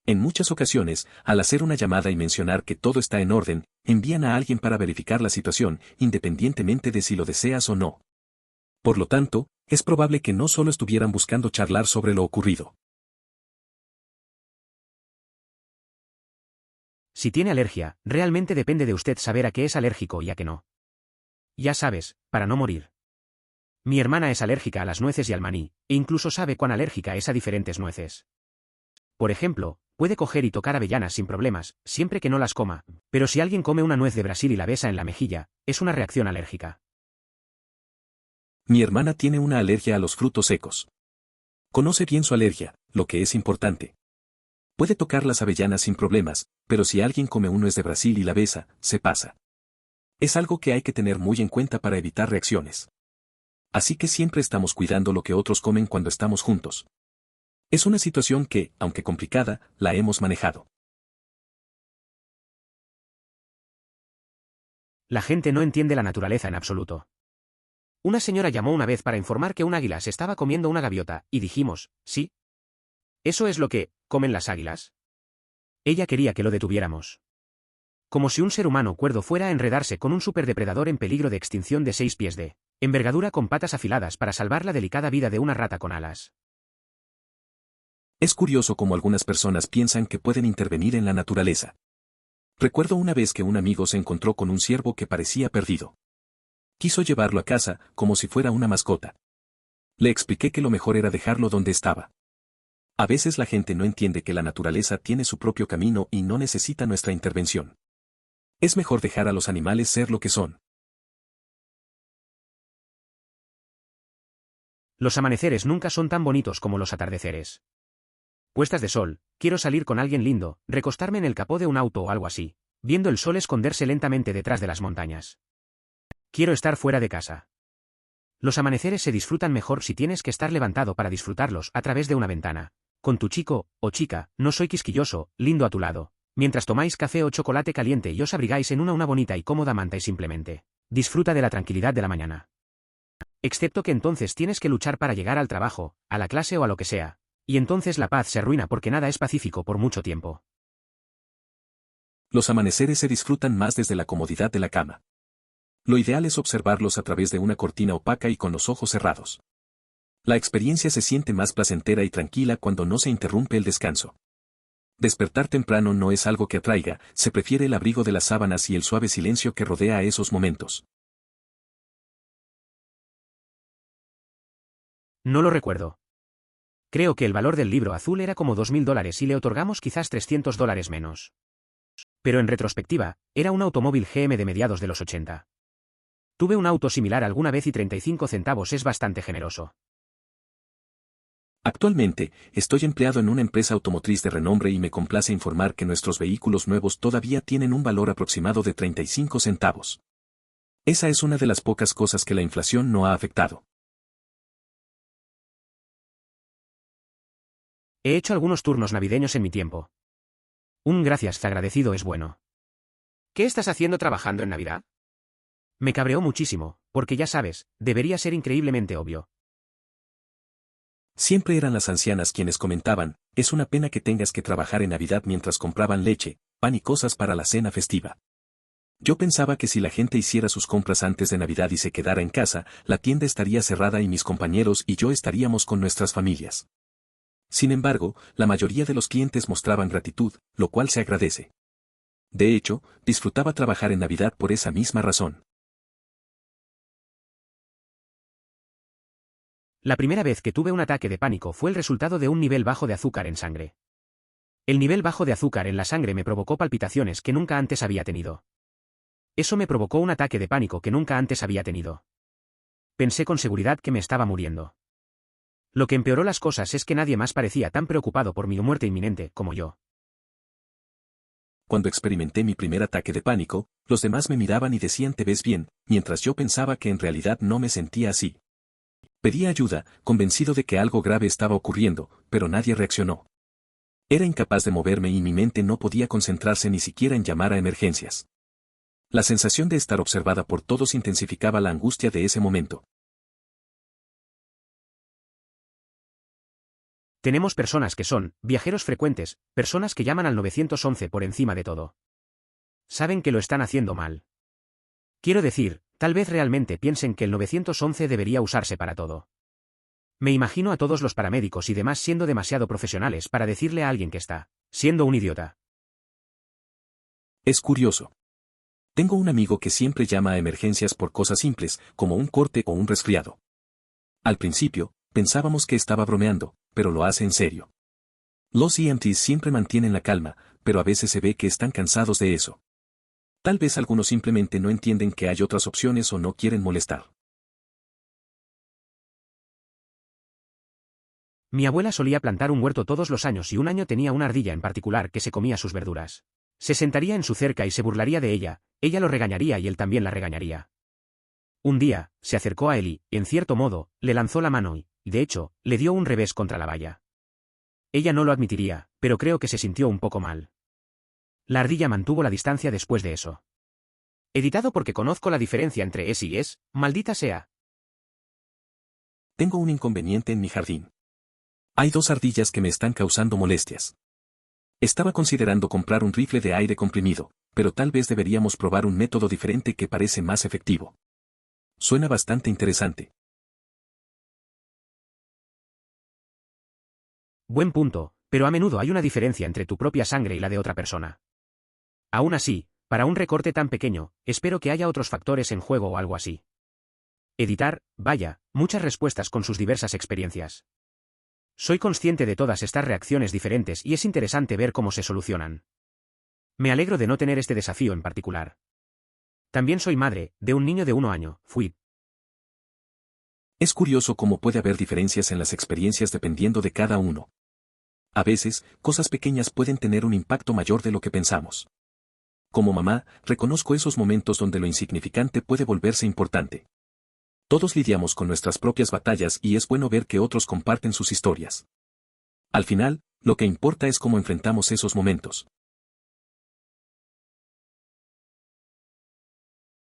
En muchas ocasiones, al hacer una llamada y mencionar que todo está en orden, envían a alguien para verificar la situación, independientemente de si lo deseas o no. Por lo tanto, es probable que no solo estuvieran buscando charlar sobre lo ocurrido. Si tiene alergia, realmente depende de usted saber a qué es alérgico y a qué no. Ya sabes, para no morir. Mi hermana es alérgica a las nueces y al maní, e incluso sabe cuán alérgica es a diferentes nueces. Por ejemplo, puede coger y tocar avellanas sin problemas, siempre que no las coma, pero si alguien come una nuez de Brasil y la besa en la mejilla, es una reacción alérgica. Mi hermana tiene una alergia a los frutos secos. Conoce bien su alergia, lo que es importante. Puede tocar las avellanas sin problemas, pero si alguien come un nuez de Brasil y la besa, se pasa. Es algo que hay que tener muy en cuenta para evitar reacciones. Así que siempre estamos cuidando lo que otros comen cuando estamos juntos. Es una situación que, aunque complicada, la hemos manejado. La gente no entiende la naturaleza en absoluto. Una señora llamó una vez para informar que un águila se estaba comiendo una gaviota, y dijimos, ¿sí? ¿Eso es lo que comen las águilas? Ella quería que lo detuviéramos. Como si un ser humano cuerdo fuera a enredarse con un superdepredador en peligro de extinción de 6 pies de envergadura con patas afiladas para salvar la delicada vida de una rata con alas. Es curioso cómo algunas personas piensan que pueden intervenir en la naturaleza. Recuerdo una vez que un amigo se encontró con un ciervo que parecía perdido. Quiso llevarlo a casa, como si fuera una mascota. Le expliqué que lo mejor era dejarlo donde estaba. A veces la gente no entiende que la naturaleza tiene su propio camino y no necesita nuestra intervención. Es mejor dejar a los animales ser lo que son. Los amaneceres nunca son tan bonitos como los atardeceres. Puestas de sol, quiero salir con alguien lindo, recostarme en el capó de un auto o algo así, viendo el sol esconderse lentamente detrás de las montañas. Quiero estar fuera de casa. Los amaneceres se disfrutan mejor si tienes que estar levantado para disfrutarlos a través de una ventana, con tu chico, o chica, no soy quisquilloso, lindo a tu lado, mientras tomáis café o chocolate caliente y os abrigáis en una bonita y cómoda manta y simplemente disfruta de la tranquilidad de la mañana. Excepto que entonces tienes que luchar para llegar al trabajo, a la clase o a lo que sea, y entonces la paz se arruina porque nada es pacífico por mucho tiempo. Los amaneceres se disfrutan más desde la comodidad de la cama. Lo ideal es observarlos a través de una cortina opaca y con los ojos cerrados. La experiencia se siente más placentera y tranquila cuando no se interrumpe el descanso. Despertar temprano no es algo que atraiga, se prefiere el abrigo de las sábanas y el suave silencio que rodea a esos momentos. No lo recuerdo. Creo que el valor del libro azul era como $2.000 y le otorgamos quizás $300 menos. Pero en retrospectiva, era un automóvil GM de mediados de los 80. Tuve un auto similar alguna vez y 35 centavos es bastante generoso. Actualmente, estoy empleado en una empresa automotriz de renombre y me complace informar que nuestros vehículos nuevos todavía tienen un valor aproximado de 35 centavos. Esa es una de las pocas cosas que la inflación no ha afectado. He hecho algunos turnos navideños en mi tiempo. Un gracias agradecido es bueno. ¿Qué estás haciendo trabajando en Navidad? Me cabreó muchísimo, porque ya sabes, debería ser increíblemente obvio. Siempre eran las ancianas quienes comentaban, es una pena que tengas que trabajar en Navidad mientras compraban leche, pan y cosas para la cena festiva. Yo pensaba que si la gente hiciera sus compras antes de Navidad y se quedara en casa, la tienda estaría cerrada y mis compañeros y yo estaríamos con nuestras familias. Sin embargo, la mayoría de los clientes mostraban gratitud, lo cual se agradece. De hecho, disfrutaba trabajar en Navidad por esa misma razón. La primera vez que tuve un ataque de pánico fue el resultado de un nivel bajo de azúcar en sangre. El nivel bajo de azúcar en la sangre me provocó palpitaciones que nunca antes había tenido. Eso me provocó un ataque de pánico que nunca antes había tenido. Pensé con seguridad que me estaba muriendo. Lo que empeoró las cosas es que nadie más parecía tan preocupado por mi muerte inminente como yo. Cuando experimenté mi primer ataque de pánico, los demás me miraban y decían te ves bien, mientras yo pensaba que en realidad no me sentía así. Pedí ayuda, convencido de que algo grave estaba ocurriendo, pero nadie reaccionó. Era incapaz de moverme y mi mente no podía concentrarse ni siquiera en llamar a emergencias. La sensación de estar observada por todos intensificaba la angustia de ese momento. Tenemos personas que son viajeros frecuentes, personas que llaman al 911 por encima de todo. Saben que lo están haciendo mal. Quiero decir, tal vez realmente piensen que el 911 debería usarse para todo. Me imagino a todos los paramédicos y demás siendo demasiado profesionales para decirle a alguien que está siendo un idiota. Es curioso. Tengo un amigo que siempre llama a emergencias por cosas simples, como un corte o un resfriado. Al principio, pensábamos que estaba bromeando, pero lo hace en serio. Los EMTs siempre mantienen la calma, pero a veces se ve que están cansados de eso. Tal vez algunos simplemente no entienden que hay otras opciones o no quieren molestar. Mi abuela solía plantar un huerto todos los años y un año tenía una ardilla en particular que se comía sus verduras. Se sentaría en su cerca y se burlaría de ella lo regañaría y él también la regañaría. Un día, se acercó a él y, en cierto modo, le lanzó la mano y, de hecho, le dio un revés contra la valla. Ella no lo admitiría, pero creo que se sintió un poco mal. La ardilla mantuvo la distancia después de eso. Editado porque conozco la diferencia entre es y es, maldita sea. Tengo un inconveniente en mi jardín. Hay 2 ardillas que me están causando molestias. Estaba considerando comprar un rifle de aire comprimido, pero tal vez deberíamos probar un método diferente que parece más efectivo. Suena bastante interesante. Buen punto, pero a menudo hay una diferencia entre tu propia sangre y la de otra persona. Aún así, para un recorte tan pequeño, espero que haya otros factores en juego o algo así. Editar, vaya, muchas respuestas con sus diversas experiencias. Soy consciente de todas estas reacciones diferentes y es interesante ver cómo se solucionan. Me alegro de no tener este desafío en particular. También soy madre, de un niño de 1 año, fui. Es curioso cómo puede haber diferencias en las experiencias dependiendo de cada uno. A veces, cosas pequeñas pueden tener un impacto mayor de lo que pensamos. Como mamá, reconozco esos momentos donde lo insignificante puede volverse importante. Todos lidiamos con nuestras propias batallas y es bueno ver que otros comparten sus historias. Al final, lo que importa es cómo enfrentamos esos momentos.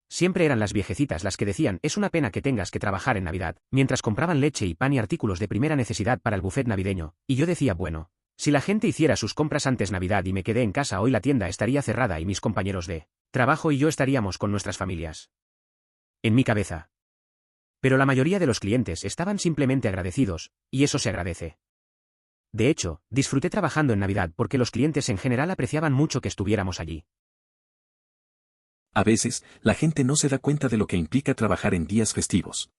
Siempre eran las viejecitas las que decían, es una pena que tengas que trabajar en Navidad, mientras compraban leche y pan y artículos de primera necesidad para el buffet navideño, y yo decía, bueno, si la gente hiciera sus compras antes Navidad y me quedé en casa hoy la tienda estaría cerrada y mis compañeros de trabajo y yo estaríamos con nuestras familias. En mi cabeza. Pero la mayoría de los clientes estaban simplemente agradecidos, y eso se agradece. De hecho, disfruté trabajando en Navidad porque los clientes en general apreciaban mucho que estuviéramos allí. A veces, la gente no se da cuenta de lo que implica trabajar en días festivos.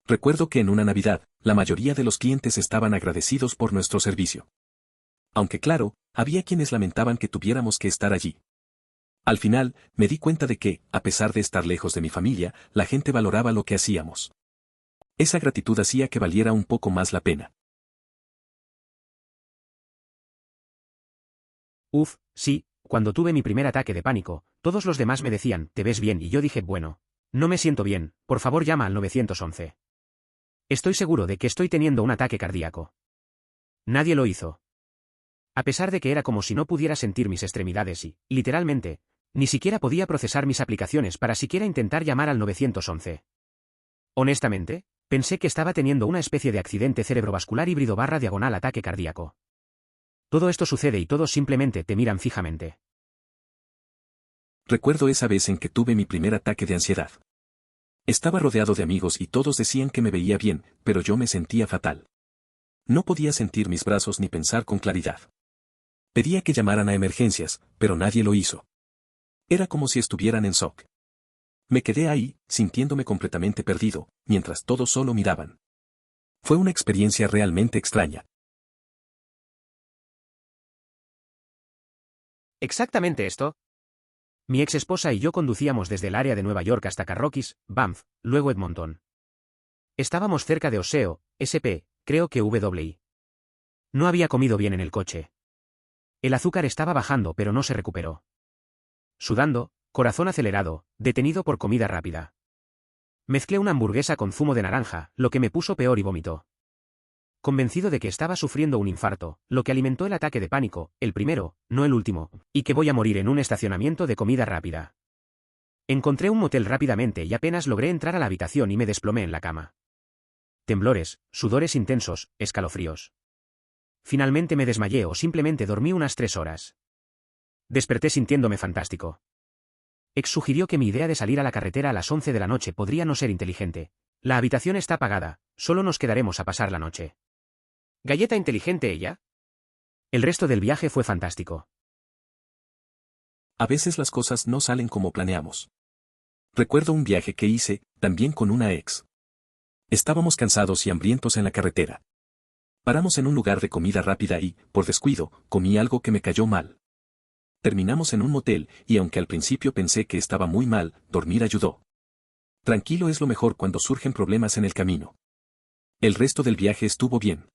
Recuerdo que en una Navidad, la mayoría de los clientes estaban agradecidos por nuestro servicio. Aunque claro, había quienes lamentaban que tuviéramos que estar allí. Al final, me di cuenta de que, a pesar de estar lejos de mi familia, la gente valoraba lo que hacíamos. Esa gratitud hacía que valiera un poco más la pena. Uf, sí, cuando tuve mi primer ataque de pánico, todos los demás me decían, ¿te ves bien? Y yo dije, bueno, no me siento bien, por favor llama al 911. Estoy seguro de que estoy teniendo un ataque cardíaco. Nadie lo hizo. A pesar de que era como si no pudiera sentir mis extremidades y, literalmente, ni siquiera podía procesar mis aplicaciones para siquiera intentar llamar al 911. Honestamente, pensé que estaba teniendo una especie de accidente cerebrovascular híbrido / diagonal ataque cardíaco. Todo esto sucede y todos simplemente te miran fijamente. Recuerdo esa vez en que tuve mi primer ataque de ansiedad. Estaba rodeado de amigos y todos decían que me veía bien, pero yo me sentía fatal. No podía sentir mis brazos ni pensar con claridad. Pedía que llamaran a emergencias, pero nadie lo hizo. Era como si estuvieran en shock. Me quedé ahí, sintiéndome completamente perdido, mientras todos solo miraban. Fue una experiencia realmente extraña. Exactamente esto. Mi ex esposa y yo conducíamos desde el área de Nueva York hasta Carroquis, Banff, luego Edmonton. Estábamos cerca de Oseo, SP, creo que WI. No había comido bien en el coche. El azúcar estaba bajando pero no se recuperó. Sudando, corazón acelerado, detenido por comida rápida. Mezclé una hamburguesa con zumo de naranja, lo que me puso peor y vomitó. Convencido de que estaba sufriendo un infarto, lo que alimentó el ataque de pánico, el primero, no el último, y que voy a morir en un estacionamiento de comida rápida. Encontré un motel rápidamente y apenas logré entrar a la habitación y me desplomé en la cama. Temblores, sudores intensos, escalofríos. Finalmente me desmayé o simplemente dormí unas 3 horas. Desperté sintiéndome fantástico. Ex sugirió que mi idea de salir a la carretera a las 11 de la noche podría no ser inteligente. La habitación está apagada, solo nos quedaremos a pasar la noche. ¿Galleta inteligente ella? El resto del viaje fue fantástico. A veces las cosas no salen como planeamos. Recuerdo un viaje que hice, también con una ex. Estábamos cansados y hambrientos en la carretera. Paramos en un lugar de comida rápida y, por descuido, comí algo que me cayó mal. Terminamos en un motel, y aunque al principio pensé que estaba muy mal, dormir ayudó. Tranquilo es lo mejor cuando surgen problemas en el camino. El resto del viaje estuvo bien.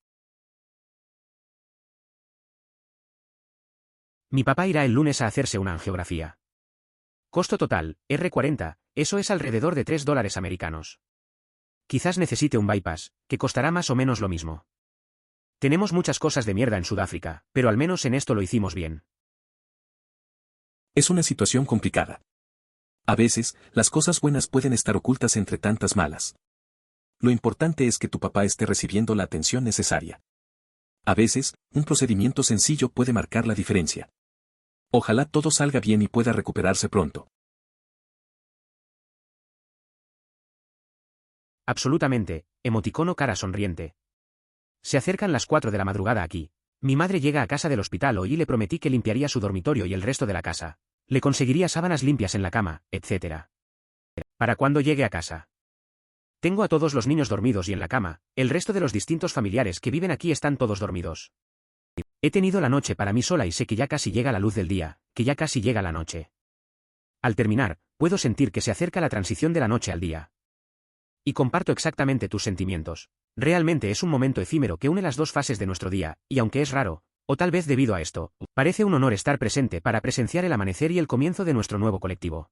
Mi papá irá el lunes a hacerse una angiografía. Costo total, R40, eso es alrededor de $3 americanos. Quizás necesite un bypass, que costará más o menos lo mismo. Tenemos muchas cosas de mierda en Sudáfrica, pero al menos en esto lo hicimos bien. Es una situación complicada. A veces, las cosas buenas pueden estar ocultas entre tantas malas. Lo importante es que tu papá esté recibiendo la atención necesaria. A veces, un procedimiento sencillo puede marcar la diferencia. Ojalá todo salga bien y pueda recuperarse pronto. Absolutamente, emoticono cara sonriente. Se acercan las 4 de la madrugada aquí. Mi madre llega a casa del hospital hoy y le prometí que limpiaría su dormitorio y el resto de la casa. Le conseguiría sábanas limpias en la cama, etc. Para cuando llegue a casa. Tengo a todos los niños dormidos y en la cama, el resto de los distintos familiares que viven aquí están todos dormidos. He tenido la noche para mí sola y sé que ya casi llega la luz del día, que ya casi llega la noche. Al terminar, puedo sentir que se acerca la transición de la noche al día. Y comparto exactamente tus sentimientos. Realmente es un momento efímero que une las dos fases de nuestro día, y aunque es raro, o tal vez debido a esto, parece un honor estar presente para presenciar el amanecer y el comienzo de nuestro nuevo colectivo.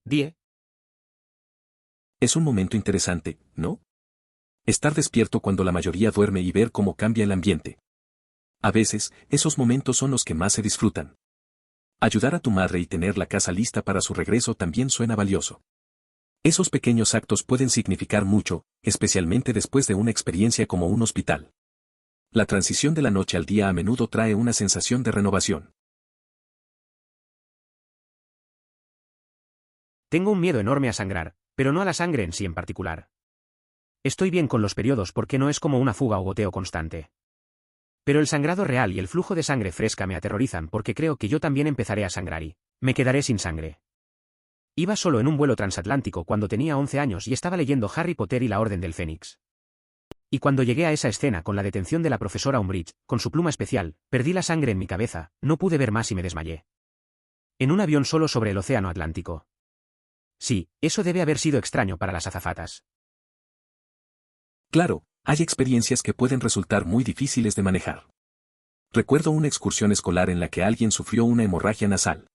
Die. Es un momento interesante, ¿no? Estar despierto cuando la mayoría duerme y ver cómo cambia el ambiente. A veces, esos momentos son los que más se disfrutan. Ayudar a tu madre y tener la casa lista para su regreso también suena valioso. Esos pequeños actos pueden significar mucho, especialmente después de una experiencia como un hospital. La transición de la noche al día a menudo trae una sensación de renovación. Tengo un miedo enorme a sangrar, pero no a la sangre en sí en particular. Estoy bien con los periodos porque no es como una fuga o goteo constante. Pero el sangrado real y el flujo de sangre fresca me aterrorizan porque creo que yo también empezaré a sangrar y me quedaré sin sangre. Iba solo en un vuelo transatlántico cuando tenía 11 años y estaba leyendo Harry Potter y la Orden del Fénix. Y cuando llegué a esa escena con la detención de la profesora Umbridge, con su pluma especial, perdí la sangre en mi cabeza, no pude ver más y me desmayé. En un avión solo sobre el océano Atlántico. Sí, eso debe haber sido extraño para las azafatas. Claro, hay experiencias que pueden resultar muy difíciles de manejar. Recuerdo una excursión escolar en la que alguien sufrió una hemorragia nasal.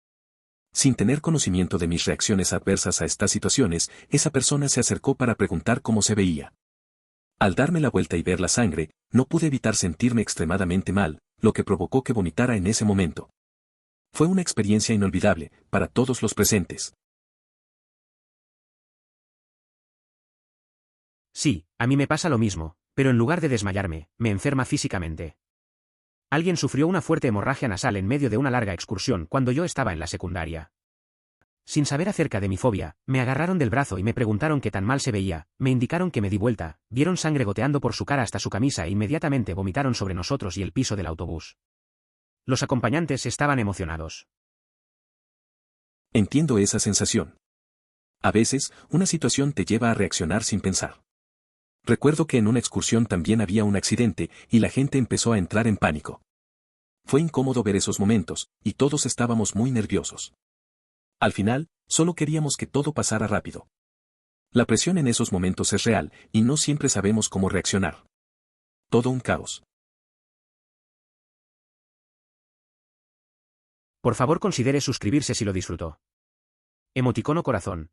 Sin tener conocimiento de mis reacciones adversas a estas situaciones, esa persona se acercó para preguntar cómo se veía. Al darme la vuelta y ver la sangre, no pude evitar sentirme extremadamente mal, lo que provocó que vomitara en ese momento. Fue una experiencia inolvidable, para todos los presentes. Sí, a mí me pasa lo mismo, pero en lugar de desmayarme, me enferma físicamente. Alguien sufrió una fuerte hemorragia nasal en medio de una larga excursión cuando yo estaba en la secundaria. Sin saber acerca de mi fobia, me agarraron del brazo y me preguntaron qué tan mal se veía, me indicaron que me di vuelta, vieron sangre goteando por su cara hasta su camisa e inmediatamente vomitaron sobre nosotros y el piso del autobús. Los acompañantes estaban emocionados. Entiendo esa sensación. A veces, una situación te lleva a reaccionar sin pensar. Recuerdo que en una excursión también había un accidente, y la gente empezó a entrar en pánico. Fue incómodo ver esos momentos, y todos estábamos muy nerviosos. Al final, solo queríamos que todo pasara rápido. La presión en esos momentos es real, y no siempre sabemos cómo reaccionar. Todo un caos. Por favor considere suscribirse si lo disfrutó. Emoticono corazón.